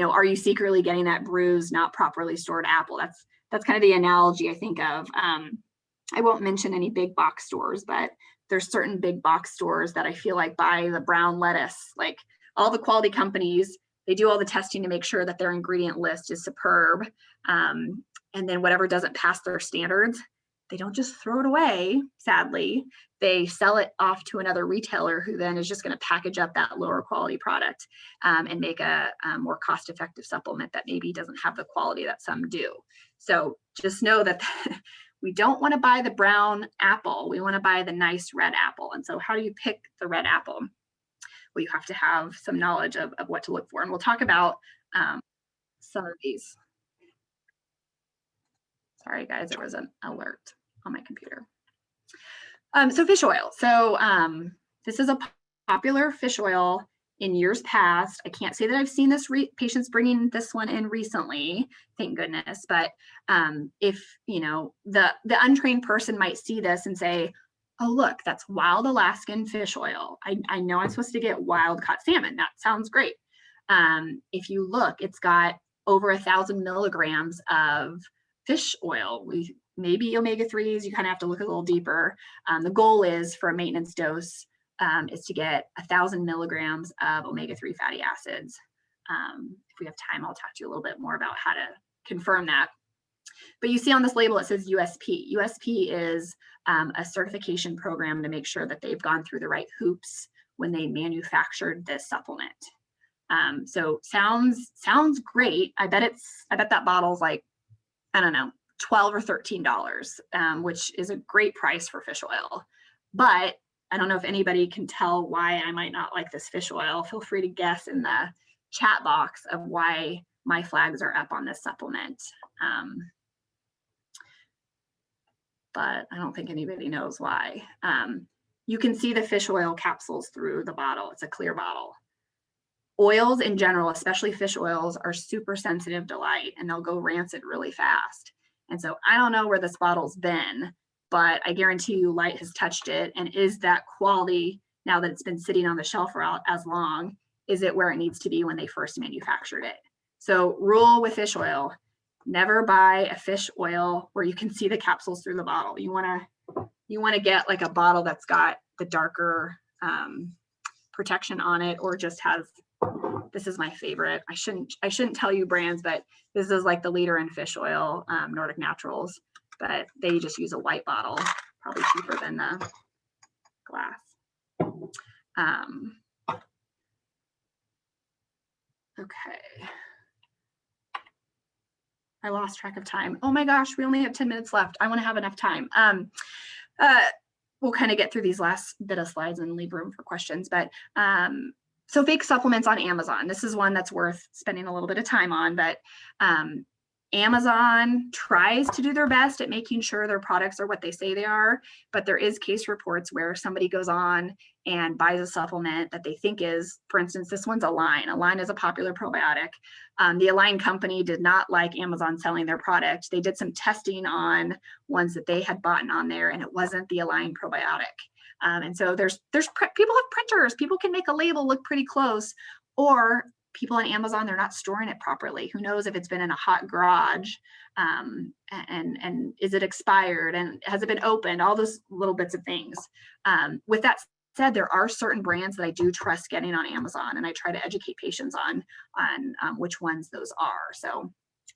Speaker 3: are you secretly getting that bruised, not properly stored apple? That's kind of the analogy I think of. I won't mention any big box stores, but there's certain big box stores that I feel like buy the brown lettuce. Like all the quality companies, they do all the testing to make sure that their ingredient list is superb. And then whatever doesn't pass their standards, they don't just throw it away, sadly. They sell it off to another retailer who then is just going to package up that lower quality product and make a more cost-effective supplement that maybe doesn't have the quality that some do. So just know that we don't want to buy the brown apple. We want to buy the nice red apple. And so how do you pick the red apple? Well, you have to have some knowledge of what to look for. And we'll talk about some of these. Sorry, guys, there was an alert on my computer. So fish oil. So this is a popular fish oil in years past. I can't say that I've seen this patients bringing this one in recently, thank goodness. But if, the untrained person might see this and say, oh, look, that's wild Alaskan fish oil. I know I'm supposed to get wild caught salmon. That sounds great. If you look, it's got over 1,000 milligrams of fish oil. Maybe omega-3s, you kind of have to look a little deeper. The goal is for a maintenance dose is to get 1,000 milligrams of omega-3 fatty acids. If we have time, I'll talk to you a little bit more about how to confirm that. But you see on this label, it says USP. USP is a certification program to make sure that they've gone through the right hoops when they manufactured this supplement. So sounds great. I bet that bottle's like, I don't know, $12 or $13, which is a great price for fish oil. But I don't know if anybody can tell why I might not like this fish oil. Feel free to guess in the chat box of why my flags are up on this supplement. But I don't think anybody knows why. You can see the fish oil capsules through the bottle. It's a clear bottle. Oils in general, especially fish oils, are super sensitive to light and they'll go rancid really fast. And so I don't know where this bottle's been, but I guarantee you light has touched it. And is that quality, now that it's been sitting on the shelf for as long, is it where it needs to be when they first manufactured it? So rule with fish oil, never buy a fish oil where you can see the capsules through the bottle. You wanna get like a bottle that's got the darker protection on it, or just has, this is my favorite. I shouldn't tell you brands, but this is like the leader in fish oil, Nordic Naturals, but they just use a white bottle, probably cheaper than the glass. Okay. I lost track of time. Oh my gosh, we only have 10 minutes left. I want to have enough time. We'll kind of get through these last bit of slides and leave room for questions. But so fake supplements on Amazon. This is one that's worth spending a little bit of time on, but Amazon tries to do their best at making sure their products are what they say they are, but there is case reports where somebody goes on and buys a supplement that they think is, for instance, this one's Align. Align is a popular probiotic. The Align company did not like Amazon selling their product. They did some testing on ones that they had bought on there, and it wasn't the Align probiotic. And so there's people have printers. People can make a label look pretty close, or people on Amazon, they're not storing it properly. Who knows if it's been in a hot garage, and is it expired, and has it been opened? All those little bits of things. With that said, there are certain brands that I do trust getting on Amazon, and I try to educate patients on which ones those are. So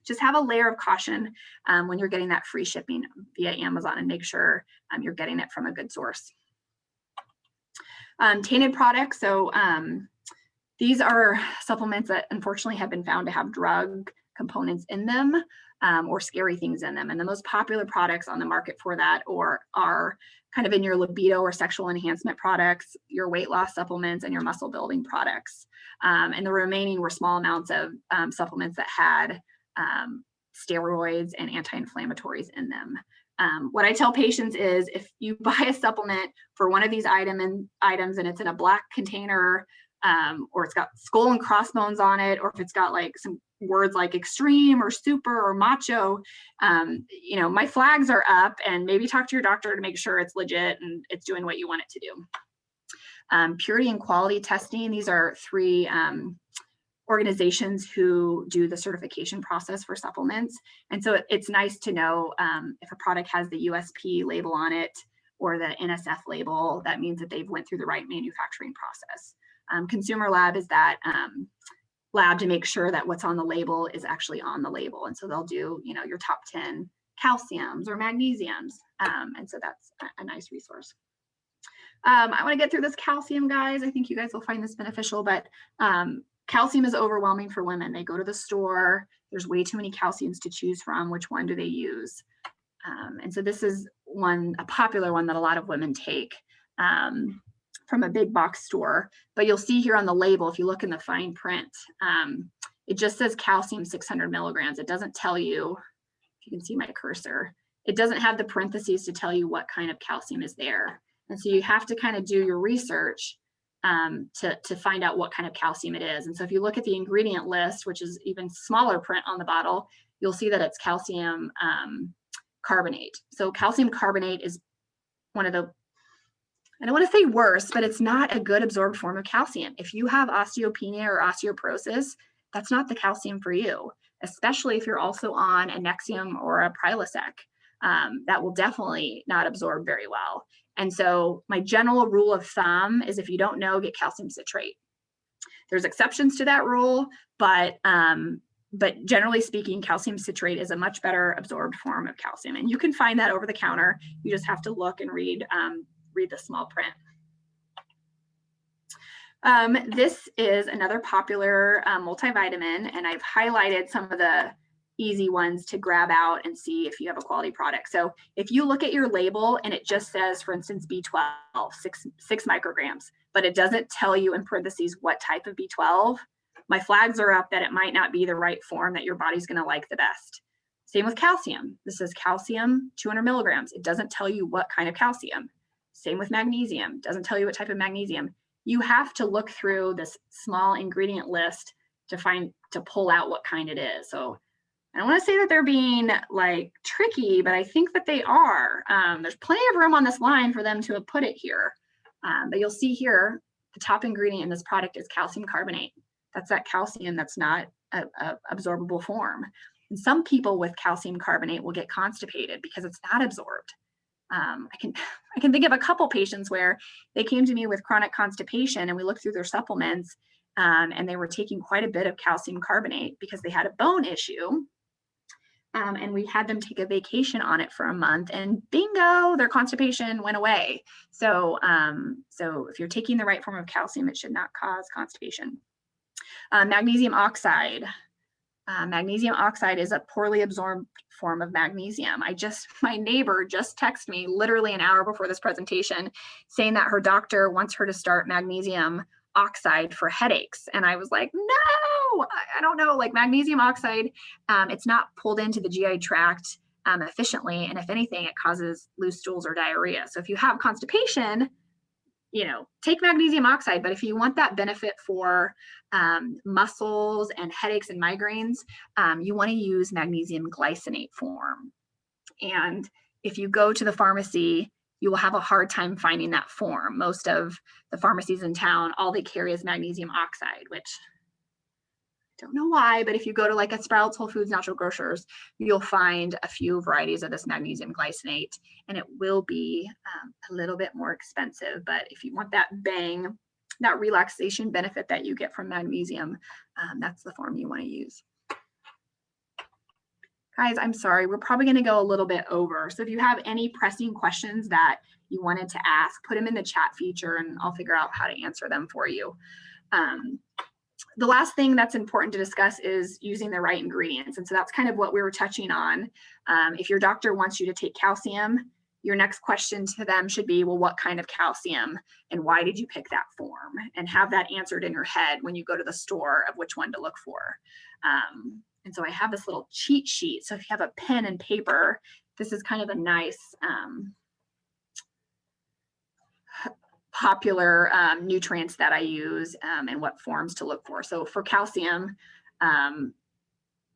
Speaker 3: just have a layer of caution when you're getting that free shipping via Amazon, and make sure you're getting it from a good source. Tainted products. So these are supplements that unfortunately have been found to have drug components in them, or scary things in them. And the most popular products on the market for that are kind of in your libido or sexual enhancement products, your weight loss supplements, and your muscle building products. And the remaining were small amounts of supplements that had steroids and anti-inflammatories in them. What I tell patients is, if you buy a supplement for one of these items and it's in a black container, or it's got skull and crossbones on it, or if it's got like some words like extreme or super or macho, my flags are up, and maybe talk to your doctor to make sure it's legit and it's doing what you want it to do. Purity and quality testing. These are 3 organizations who do the certification process for supplements. And so it's nice to know if a product has the USP label on it or the NSF label. That means that they've went through the right manufacturing process. Consumer lab is that lab to make sure that what's on the label is actually on the label. And so they'll do, your top 10 calciums or magnesiums. And so that's a nice resource. I want to get through this calcium, guys. I think you guys will find this beneficial, but calcium is overwhelming for women. They go to the store, there's way too many calciums to choose from. Which one do they use? And so this is a popular one that a lot of women take from a big box store. But you'll see here on the label, if you look in the fine print, it just says calcium 600 milligrams. It doesn't tell you, if you can see my cursor, it doesn't have the parentheses to tell you what kind of calcium is there. And so you have to kind of do your research to find out what kind of calcium it is. And so if you look at the ingredient list, which is even smaller print on the bottle, you'll see that it's calcium carbonate. So calcium carbonate is one of the, I don't want to say worse, but it's not a good absorbed form of calcium. If you have osteopenia or osteoporosis, that's not the calcium for you, especially if you're also on a Nexium or a Prilosec. That will definitely not absorb very well. And so my general rule of thumb is, if you don't know, get calcium citrate. There's exceptions to that rule, but generally speaking, calcium citrate is a much better absorbed form of calcium. And you can find that over the counter. You just have to look and read the small print. This is another popular multivitamin, and I've highlighted some of the easy ones to grab out and see if you have a quality product. So if you look at your label and it just says, for instance, B12, 6 micrograms, but it doesn't tell you in parentheses what type of B12, my flags are up that it might not be the right form that your body's going to like the best. Same with calcium. This is calcium 200 milligrams. It doesn't tell you what kind of calcium. Same with magnesium. Doesn't tell you what type of magnesium. You have to look through this small ingredient list to pull out what kind it is. So I don't want to say that they're being like tricky, but I think that they are. There's plenty of room on this line for them to have put it here. But you'll see here, the top ingredient in this product is calcium carbonate. That's that calcium that's not a absorbable form. And some people with calcium carbonate will get constipated because it's not absorbed. I can think of a couple patients where they came to me with chronic constipation, and we looked through their supplements, and they were taking quite a bit of calcium carbonate because they had a bone issue. And we had them take a vacation on it for a month, and bingo, their constipation went away. So if you're taking the right form of calcium, it should not cause constipation. Magnesium oxide. Magnesium oxide is a poorly absorbed form of magnesium. My neighbor just texted me literally an hour before this presentation saying that her doctor wants her to start magnesium oxide for headaches. And I was like, no, I don't know, like magnesium oxide, it's not pulled into the GI tract efficiently. And if anything, it causes loose stools or diarrhea. So if you have constipation, take magnesium oxide. But if you want that benefit for muscles and headaches and migraines, you want to use magnesium glycinate form. And if you go to the pharmacy, you will have a hard time finding that form. Most of the pharmacies in town, all they carry is magnesium oxide, which don't know why, but if you go to like a Sprouts, Whole Foods, Natural Grocers, you'll find a few varieties of this magnesium glycinate, and it will be a little bit more expensive. But if you want that bang, that relaxation benefit that you get from magnesium, that's the form you want to use. Guys, I'm sorry, we're probably going to go a little bit over. So if you have any pressing questions that you wanted to ask, put them in the chat feature and I'll figure out how to answer them for you. The last thing that's important to discuss is using the right ingredients. And so that's kind of what we were touching on. If your doctor wants you to take calcium, your next question to them should be, well, what kind of calcium and why did you pick that form? And have that answered in your head when you go to the store of which one to look for. And so I have this little cheat sheet. So if you have a pen and paper, this is kind of a nice popular nutrients that I use and what forms to look for. So for calcium,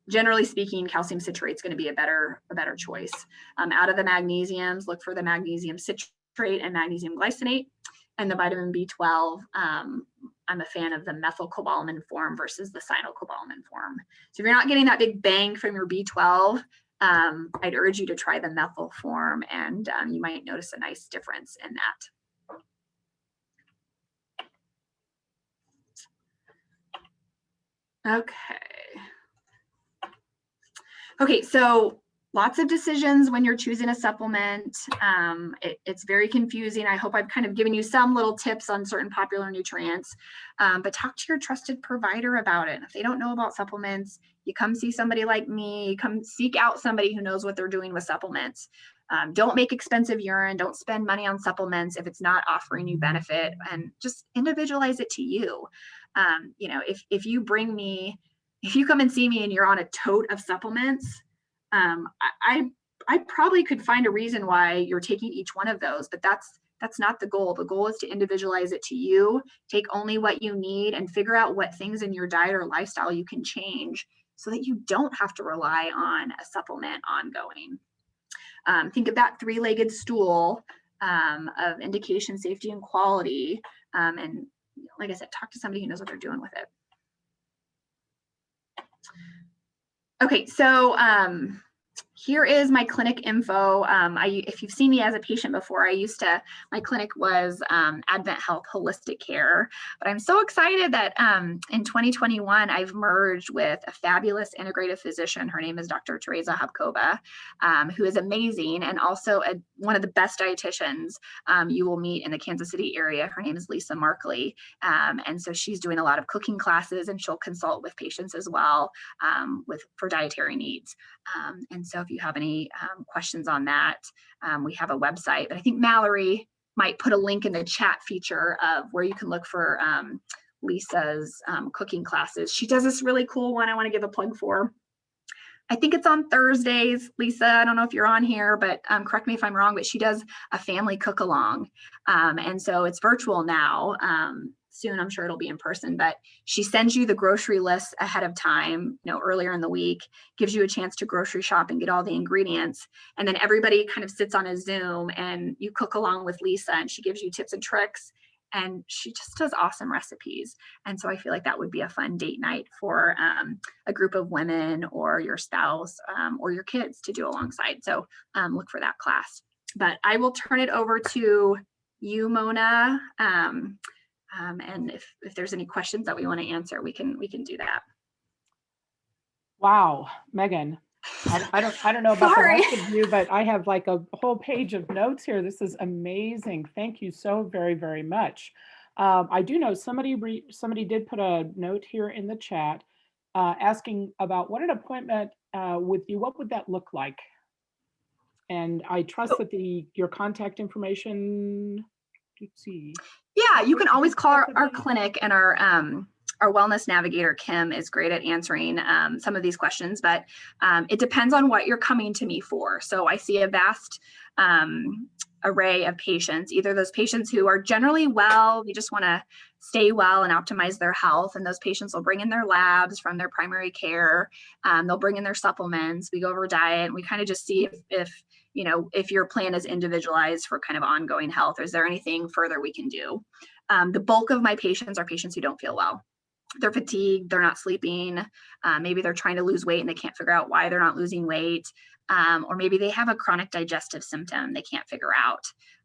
Speaker 3: generally speaking, calcium citrate is going to be a better choice. Out of the magnesiums, look for the magnesium citrate and magnesium glycinate. And the vitamin B12, I'm a fan of the methylcobalamin form versus the cyanocobalamin form. So if you're not getting that big bang from your B12, I'd urge you to try the methyl form, and you might notice a nice difference in that. Okay, so lots of decisions when you're choosing a supplement. It's very confusing. I hope I've kind of given you some little tips on certain popular nutrients, but talk to your trusted provider about it. If they don't know about supplements, you come see somebody like me, come seek out somebody who knows what they're doing with supplements. Don't make expensive urine. Don't spend money on supplements if it's not offering you benefit, and just individualize it to you. You know, if you come and see me and you're on a tote of supplements, I probably could find a reason why you're taking each one of those, but that's not the goal. The goal is to individualize it to you, take only what you need, and figure out what things in your diet or lifestyle you can change so that you don't have to rely on a supplement ongoing. Think of that three-legged stool of indication, safety, and quality. And like I said, talk to somebody who knows what they're doing with it. Okay, so here is my clinic info. If you've seen me as a patient before, my clinic was AdventHealth Holistic Care, but I'm so excited that in 2021, I've merged with a fabulous integrative physician. Her name is Dr. Teresa Habkova, who is amazing, and also one of the best dietitians you will meet in the Kansas City area. Her name is Lisa Markley, and so she's doing a lot of cooking classes, and she'll consult with patients as well for dietary needs. And so if you have any questions on that, we have a website, but I think Mallory might put a link in the chat feature of where you can look for Lisa's cooking classes. She does this really cool one I want to give a plug for. I think it's on Thursdays. Lisa, I don't know if you're on here, but correct me if I'm wrong, but she does a family cook along. And so it's virtual now. Soon, I'm sure it'll be in person, but she sends you the grocery list ahead of time, earlier in the week, gives you a chance to grocery shop and get all the ingredients. And then everybody kind of sits on a Zoom and you cook along with Lisa, and she gives you tips and tricks, and she just does awesome recipes. And so I feel like that would be a fun date night for a group of women or your spouse or your kids to do alongside. So look for that class. But I will turn it over to you, Mona. And if there's any questions that we want to answer, we can do that.
Speaker 1: Wow, Megan, I don't know about the rest of you, but I have like a whole page of notes here. This is amazing. Thank you so very, very much. I do know somebody did put a note here in the chat asking about what an appointment with you, what would that look like? And I trust that your contact information, let's see.
Speaker 3: Yeah, you can always call our clinic, and our wellness navigator, Kim, is great at answering some of these questions, but it depends on what you're coming to me for. So I see a vast array of patients, either those patients who are generally well, they just want to stay well and optimize their health. And those patients will bring in their labs from their primary care. They'll bring in their supplements. We go over diet, and we kind of just see if your plan is individualized for kind of ongoing health, or is there anything further we can do? The bulk of my patients are patients who don't feel well. they're fatigued, they're not sleeping, maybe they're trying to lose weight and they can't figure out why they're not losing weight, or maybe they have a chronic digestive symptom they can't figure out.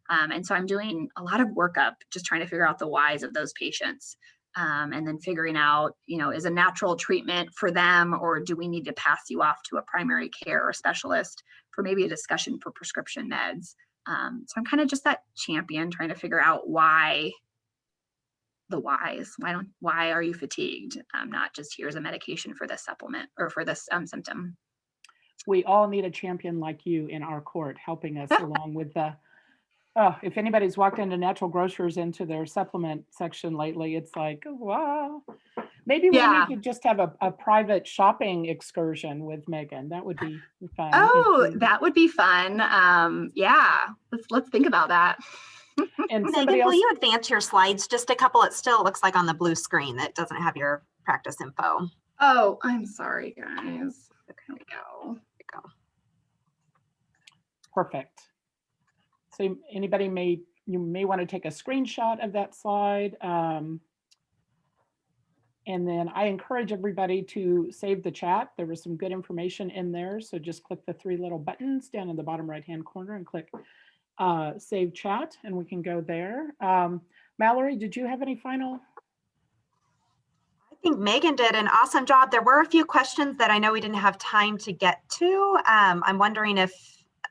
Speaker 3: And so I'm doing a lot of workup, just trying to figure out the whys of those patients. And then figuring out, is a natural treatment for them, or do we need to pass you off to a primary care or specialist for maybe a discussion for prescription meds? So I'm kind of just that champion trying to figure out the whys. Why are you fatigued? Not just here's a medication for this supplement or for this symptom.
Speaker 1: We all need a champion like you in our court, helping us along with the, if anybody's walked into Natural Grocers into their supplement section lately, it's like, wow. Maybe we need to just have a private shopping excursion with Megan. That would be fun.
Speaker 3: Oh, that would be fun. Yeah, let's think about that.
Speaker 1: And
Speaker 2: Megan, will you advance your slides just a couple? It still looks like on the blue screen that doesn't have your practice info.
Speaker 3: Oh, I'm sorry, guys. There we go.
Speaker 1: Perfect. So anybody you may want to take a screenshot of that slide. And then I encourage everybody to save the chat. There was some good information in there. So just click the 3 little buttons down in the bottom right-hand corner and click save chat, and we can go there. Mallory, did you have any final?
Speaker 2: I think Megan did an awesome job. There were a few questions that I know we didn't have time to get to. I'm wondering if,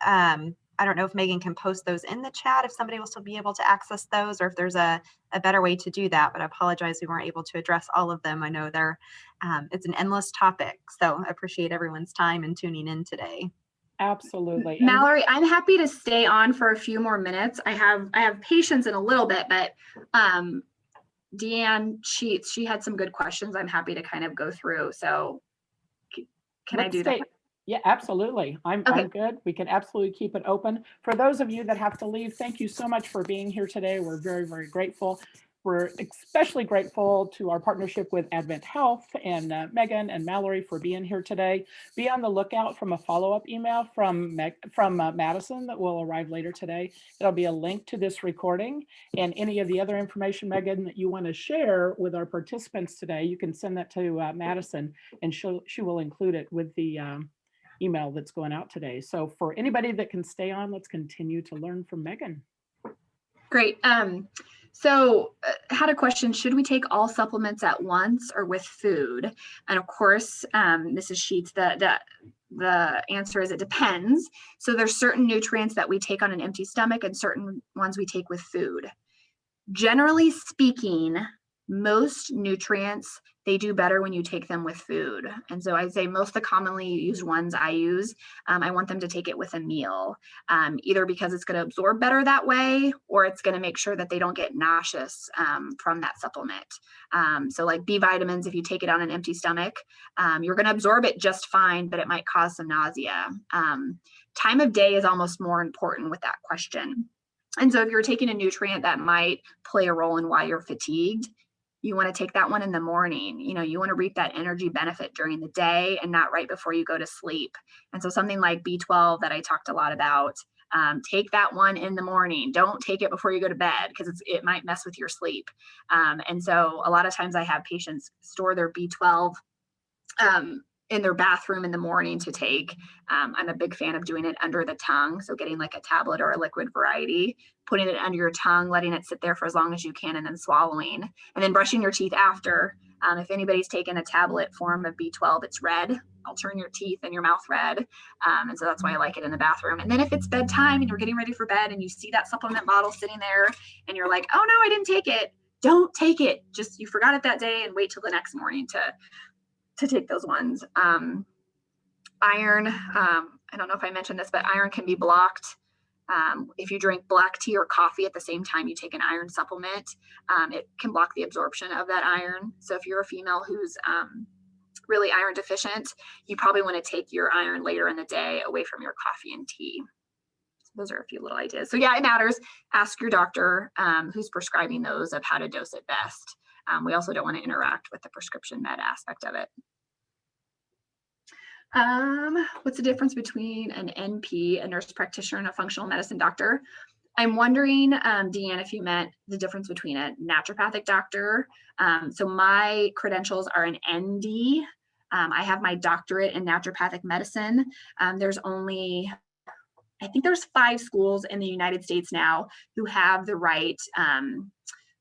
Speaker 2: I don't know if Megan can post those in the chat, if somebody will still be able to access those, or if there's a better way to do that, but I apologize we weren't able to address all of them. I know it's an endless topic, so I appreciate everyone's time and tuning in today.
Speaker 1: Absolutely.
Speaker 3: Mallory, I'm happy to stay on for a few more minutes. I have patience in a little bit, but Deanne, she had some good questions I'm happy to kind of go through. So can I do that?
Speaker 1: Yeah, absolutely. I'm good. We can absolutely keep it open. For those of you that have to leave, thank you so much for being here today. We're very, very grateful. We're especially grateful to our partnership with AdventHealth and Megan and Mallory for being here today. Be on the lookout from a follow-up email from Madison that will arrive later today. It'll be a link to this recording and any of the other information, Megan, that you want to share with our participants today. You can send that to Madison, and she will include it with the email that's going out today. So for anybody that can stay on, let's continue to learn from Megan.
Speaker 3: Great. So had a question, should we take all supplements at once or with food? And of course, Mrs. Sheets, the answer is it depends. So there's certain nutrients that we take on an empty stomach and certain ones we take with food. Generally speaking, most nutrients, they do better when you take them with food. And so I'd say most of the commonly used ones I use, I want them to take it with a meal, either because it's going to absorb better that way, or it's going to make sure that they don't get nauseous from that supplement. So like B vitamins, if you take it on an empty stomach, you're going to absorb it just fine, but it might cause some nausea. Time of day is almost more important with that question. And so if you're taking a nutrient that might play a role in why you're fatigued, you want to take that one in the morning. You want to reap that energy benefit during the day and not right before you go to sleep. And so something like B12 that I talked a lot about, take that one in the morning. Don't take it before you go to bed because it might mess with your sleep. And so a lot of times I have patients store their B12 in their bathroom in the morning to take. I'm a big fan of doing it under the tongue. So getting like a tablet or a liquid variety, putting it under your tongue, letting it sit there for as long as you can, and then swallowing, and then brushing your teeth after. If anybody's taken a tablet form of B12, it's red. I'll turn your teeth and your mouth red. And so that's why I like it in the bathroom. And then if it's bedtime and you're getting ready for bed and you see that supplement bottle sitting there and you're like, oh no, I didn't take it. Don't take it. Just, you forgot it that day and wait till the next morning to take those ones. Iron, I don't know if I mentioned this, but iron can be blocked. If you drink black tea or coffee at the same time you take an iron supplement, it can block the absorption of that iron. So if you're a female who's really iron deficient, you probably want to take your iron later in the day away from your coffee and tea. So those are a few little ideas. So yeah, it matters. Ask your doctor who's prescribing those of how to dose it best. We also don't want to interact with the prescription med aspect of it. What's the difference between an NP, a nurse practitioner, and a functional medicine doctor? I'm wondering, Deanne, if you meant the difference between a naturopathic doctor. So my credentials are an ND. I have my doctorate in naturopathic medicine. There's only, I think there's 5 schools in the United States now who have the right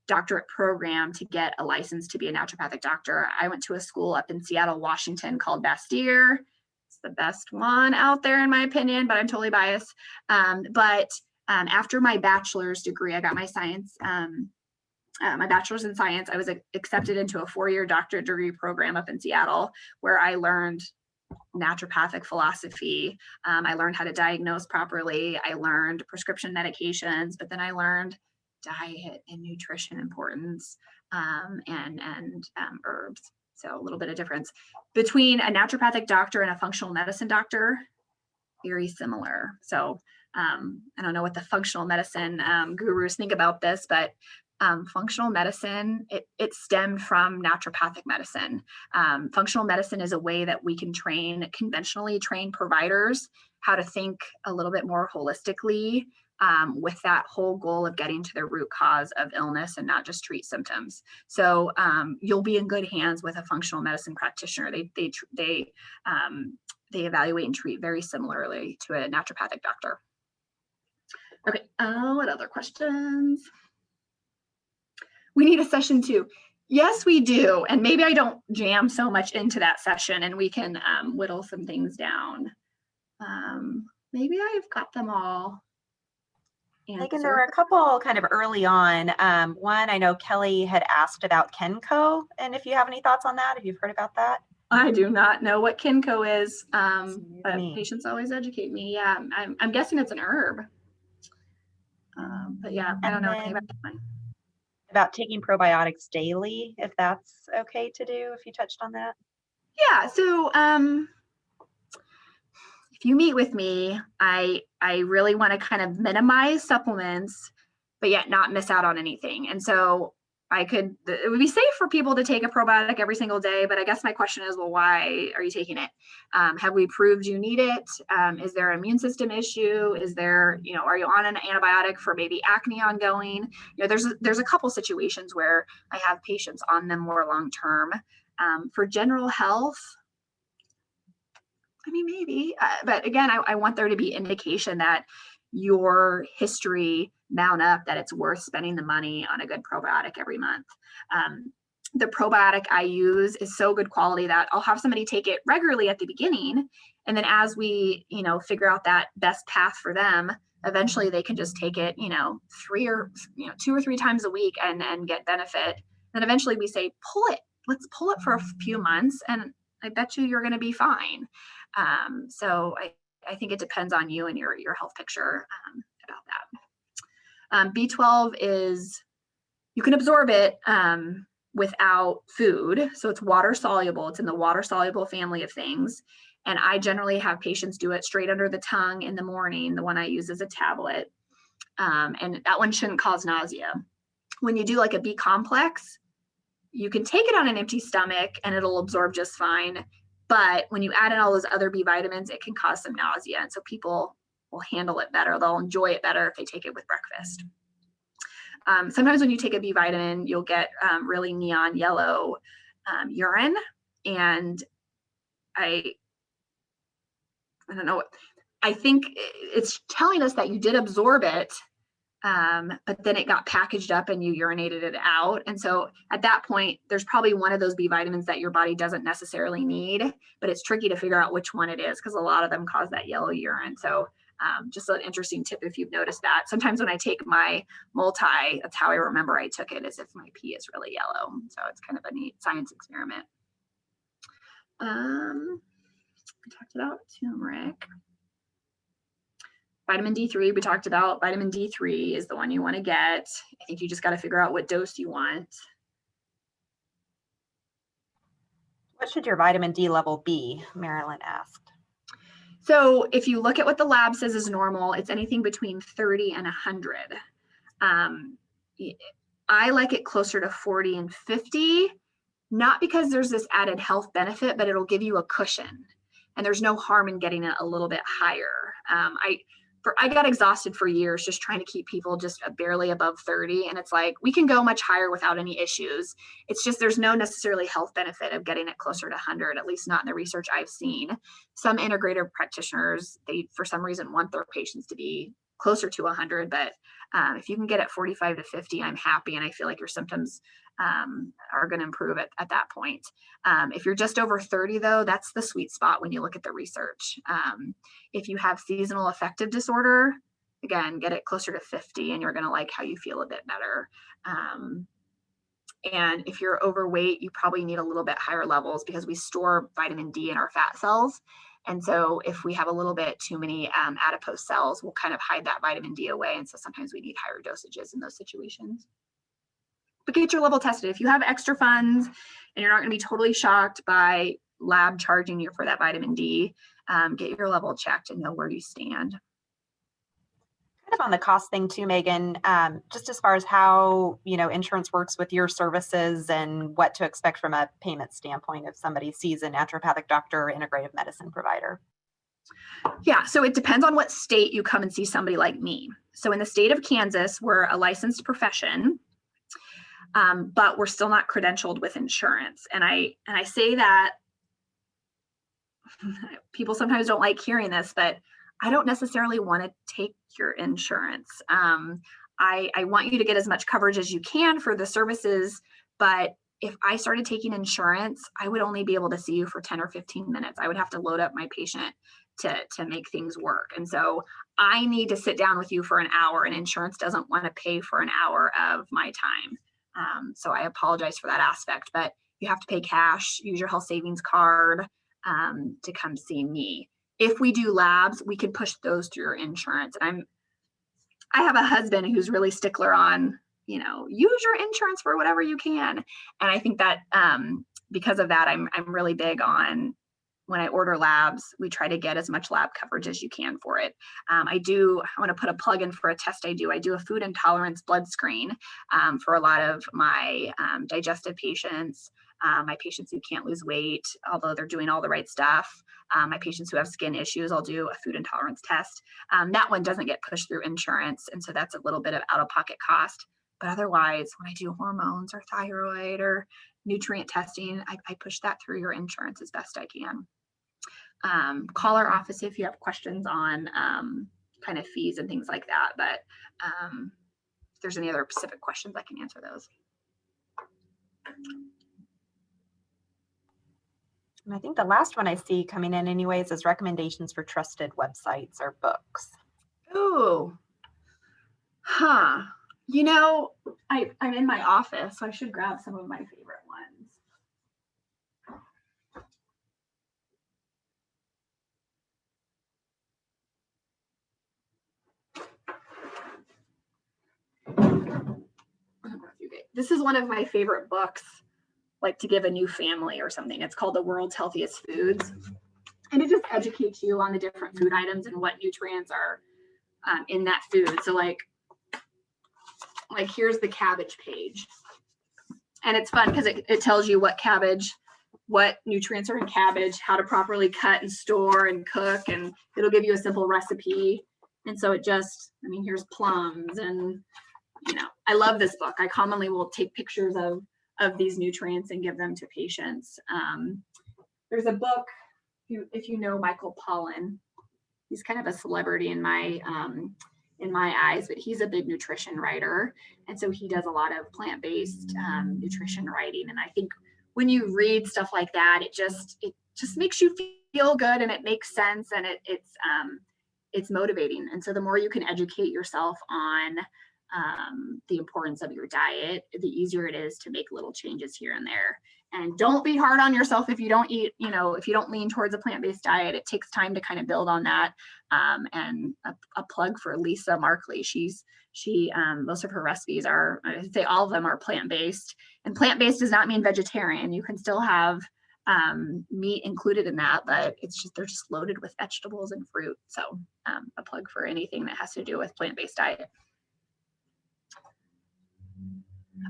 Speaker 3: doctorate program to get a license to be a naturopathic doctor. I went to a school up in Seattle, Washington called Bastyr. It's the best one out there in my opinion, but I'm totally biased. After my bachelor's degree, I got my science, my bachelor's in science. I was accepted into a 4-year doctorate degree program up in Seattle where I learned naturopathic philosophy. I learned how to diagnose properly. I learned prescription medications, but then I learned diet and nutrition importance and herbs. So a little bit of difference between a naturopathic doctor and a functional medicine doctor, very similar. So I don't know what the functional medicine gurus think about this, but functional medicine, it stemmed from naturopathic medicine. Functional medicine is a way that we can conventionally train providers how to think a little bit more holistically with that whole goal of getting to the root cause of illness and not just treat symptoms. So you'll be in good hands with a functional medicine practitioner. They evaluate and treat very similarly to a naturopathic doctor. Okay, what other questions? We need a session 2. Yes, we do. And maybe I don't jam so much into that session and we can whittle some things down. Maybe I've got them all answered.
Speaker 2: Megan, there were a couple kind of early on. One, I know Kelly had asked about Kenko, and if you have any thoughts on that, if you've heard about that.
Speaker 3: I do not know what Kenko is, but patients always educate me. Yeah, I'm guessing it's an herb. But yeah, I don't know anything about that one.
Speaker 2: About taking probiotics daily, if that's okay to do, if you touched on that.
Speaker 3: Yeah, so if you meet with me, I really want to kind of minimize supplements, but yet not miss out on anything. And so it would be safe for people to take a probiotic every single day, but I guess my question is, well, why are you taking it? Have we proved you need it? Is there an immune system issue? Is there, are you on an antibiotic for maybe acne ongoing? There's a couple situations where I have patients on them more long-term. For general health, I mean, maybe, but again, I want there to be indication that your history mount up that it's worth spending the money on a good probiotic every month. The probiotic I use is so good quality that I'll have somebody take it regularly at the beginning. And then as we, figure out that best path for them, eventually they can just take it, 2 or 3 times a week and get benefit. Then eventually we say, let's pull it for a few months. And I bet you're going to be fine. So I think it depends on you and your health picture about that. B12 is, you can absorb it without food. So it's water soluble. It's in the water soluble family of things. And I generally have patients do it straight under the tongue in the morning. The one I use is a tablet. And that one shouldn't cause nausea. When you do like a B complex, you can take it on an empty stomach and it'll absorb just fine. But when you add in all those other B vitamins, it can cause some nausea. And so people will handle it better. They'll enjoy it better if they take it with breakfast. Sometimes when you take a B vitamin, you'll get really neon yellow urine. And I don't know, I think it's telling us that you did absorb it, but then it got packaged up and you urinated it out. And so at that point, there's probably one of those B vitamins that your body doesn't necessarily need, but it's tricky to figure out which one it is because a lot of them cause that yellow urine. So just an interesting tip if you've noticed that. Sometimes when I take my multi, that's how I remember I took it, as if my pee is really yellow. So it's kind of a neat science experiment. We talked about turmeric. Vitamin D3, we talked about. Vitamin D3 is the one you want to get. I think you just got to figure out what dose you want.
Speaker 2: What should your vitamin D level be? Marilyn asked.
Speaker 3: So if you look at what the lab says is normal, it's anything between 30 and 100. I like it closer to 40 and 50, not because there's this added health benefit, but it'll give you a cushion. And there's no harm in getting it a little bit higher. I got exhausted for years just trying to keep people just barely above 30. And it's like, we can go much higher without any issues. It's just, there's no necessarily health benefit of getting it closer to 100, at least not in the research I've seen. Some integrative practitioners, they, for some reason, want their patients to be closer to 100, but if you can get at 45 to 50, I'm happy. And I feel like your symptoms are going to improve at that point. If you're just over 30 though, that's the sweet spot when you look at the research. If you have seasonal affective disorder, again, get it closer to 50 and you're going to like how you feel a bit better. And if you're overweight, you probably need a little bit higher levels because we store vitamin D in our fat cells. And so if we have a little bit too many adipose cells, we'll kind of hide that vitamin D away. And so sometimes we need higher dosages in those situations. But get your level tested. If you have extra funds and you're not going to be totally shocked by lab charging you for that vitamin D, get your level checked and know where you stand.
Speaker 2: Kind of on the cost thing too, Megan, just as far as how, insurance works with your services and what to expect from a payment standpoint if somebody sees a naturopathic doctor or integrative medicine provider.
Speaker 3: Yeah, so it depends on what state you come and see somebody like me. So in the state of Kansas, we're a licensed profession, but we're still not credentialed with insurance. And I say that people sometimes don't like hearing this, but I don't necessarily want to take your insurance. I want you to get as much coverage as you can for the services, but if I started taking insurance, I would only be able to see you for 10 or 15 minutes. I would have to load up my patient to make things work. And so I need to sit down with you for an hour, and insurance doesn't want to pay for an hour of my time. So I apologize for that aspect, but you have to pay cash, use your health savings card to come see me. If we do labs, we can push those through your insurance. And I have a husband who's really stickler on, use your insurance for whatever you can. And I think that because of that, I'm really big on when I order labs, we try to get as much lab coverage as you can for it. I want to put a plug in for a test I do. I do a food intolerance blood screen for a lot of my digestive patients, my patients who can't lose weight, although they're doing all the right stuff. My patients who have skin issues, I'll do a food intolerance test. That one doesn't get pushed through insurance. And so that's a little bit of out-of-pocket cost. But otherwise, when I do hormones or thyroid or nutrient testing, I push that through your insurance as best I can. Call our office if you have questions on kind of fees and things like that. But if there's any other specific questions, I can answer those.
Speaker 2: And I think the last one I see coming in anyways is recommendations for trusted websites or books.
Speaker 3: Oh, I'm in my office, so I should grab some of my favorite ones. This is one of my favorite books, like to give a new family or something. It's called The World's Healthiest Foods. And it just educates you on the different food items and what nutrients are in that food. So like here's the cabbage page. And it's fun because it tells you what nutrients are in cabbage, how to properly cut and store and cook, and it'll give you a simple recipe. And so here's plums, and I love this book. I commonly will take pictures of these nutrients and give them to patients. There's a book, if you know Michael Pollan, he's kind of a celebrity in my eyes, but he's a big nutrition writer. And so he does a lot of plant-based nutrition writing. And I think when you read stuff like that, it just makes you feel good, and it makes sense, and it's motivating. And so the more you can educate yourself on the importance of your diet, the easier it is to make little changes here and there. And don't be hard on yourself if you don't eat, if you don't lean towards a plant-based diet. It takes time to kind of build on that. And a plug for Lisa Markley. She most of her recipes are, I'd say all of them are plant-based. And plant-based does not mean vegetarian. You can still have meat included in that, but they're just loaded with vegetables and fruit. So a plug for anything that has to do with plant-based diet.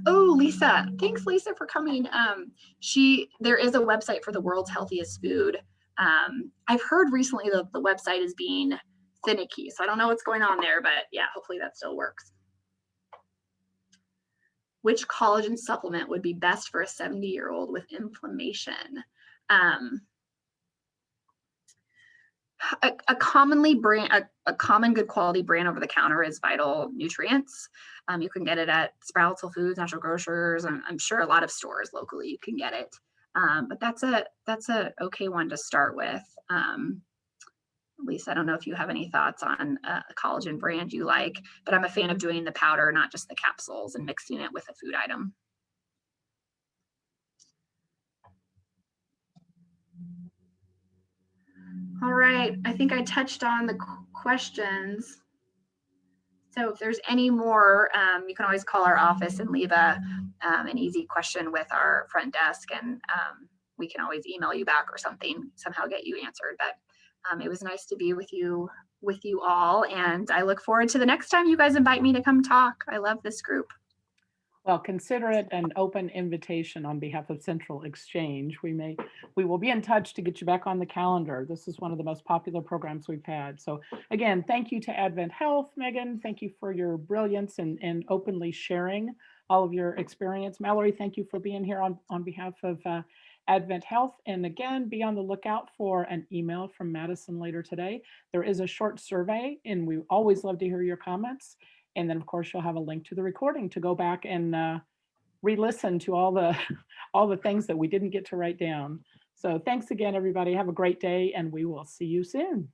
Speaker 3: Oh, Lisa, thanks Lisa for coming. There is a website for the world's healthiest food. I've heard recently that the website is being finicky. So I don't know what's going on there, but yeah, hopefully that still works. Which collagen supplement would be best for a 70-year-old with inflammation? A common good quality brand over the counter is Vital Nutrients. You can get it at Sprouts, Whole Foods, Natural Grocers. I'm sure a lot of stores locally you can get it. But that's a okay one to start with. Lisa, I don't know if you have any thoughts on a collagen brand you like, but I'm a fan of doing the powder, not just the capsules, and mixing it with a food item. All right, I think I touched on the questions. So if there's any more, you can always call our office and leave an easy question with our front desk, and we can always email you back or something, somehow get you answered. But it was nice to be with you all, and I look forward to the next time you guys invite me to come talk. I love this group.
Speaker 1: Well, consider it an open invitation on behalf of Central Exchange. We will be in touch to get you back on the calendar. This is one of the most popular programs we've had. So again, thank you to AdventHealth, Megan. Thank you for your brilliance and openly sharing all of your experience. Mallory, thank you for being here on behalf of AdventHealth. And again, be on the lookout for an email from Madison later today. There is a short survey, and we always love to hear your comments. And then, of course, you'll have a link to the recording to go back and re-listen to all the things that we didn't get to write down. So thanks again, everybody. Have a great day, and we will see you soon.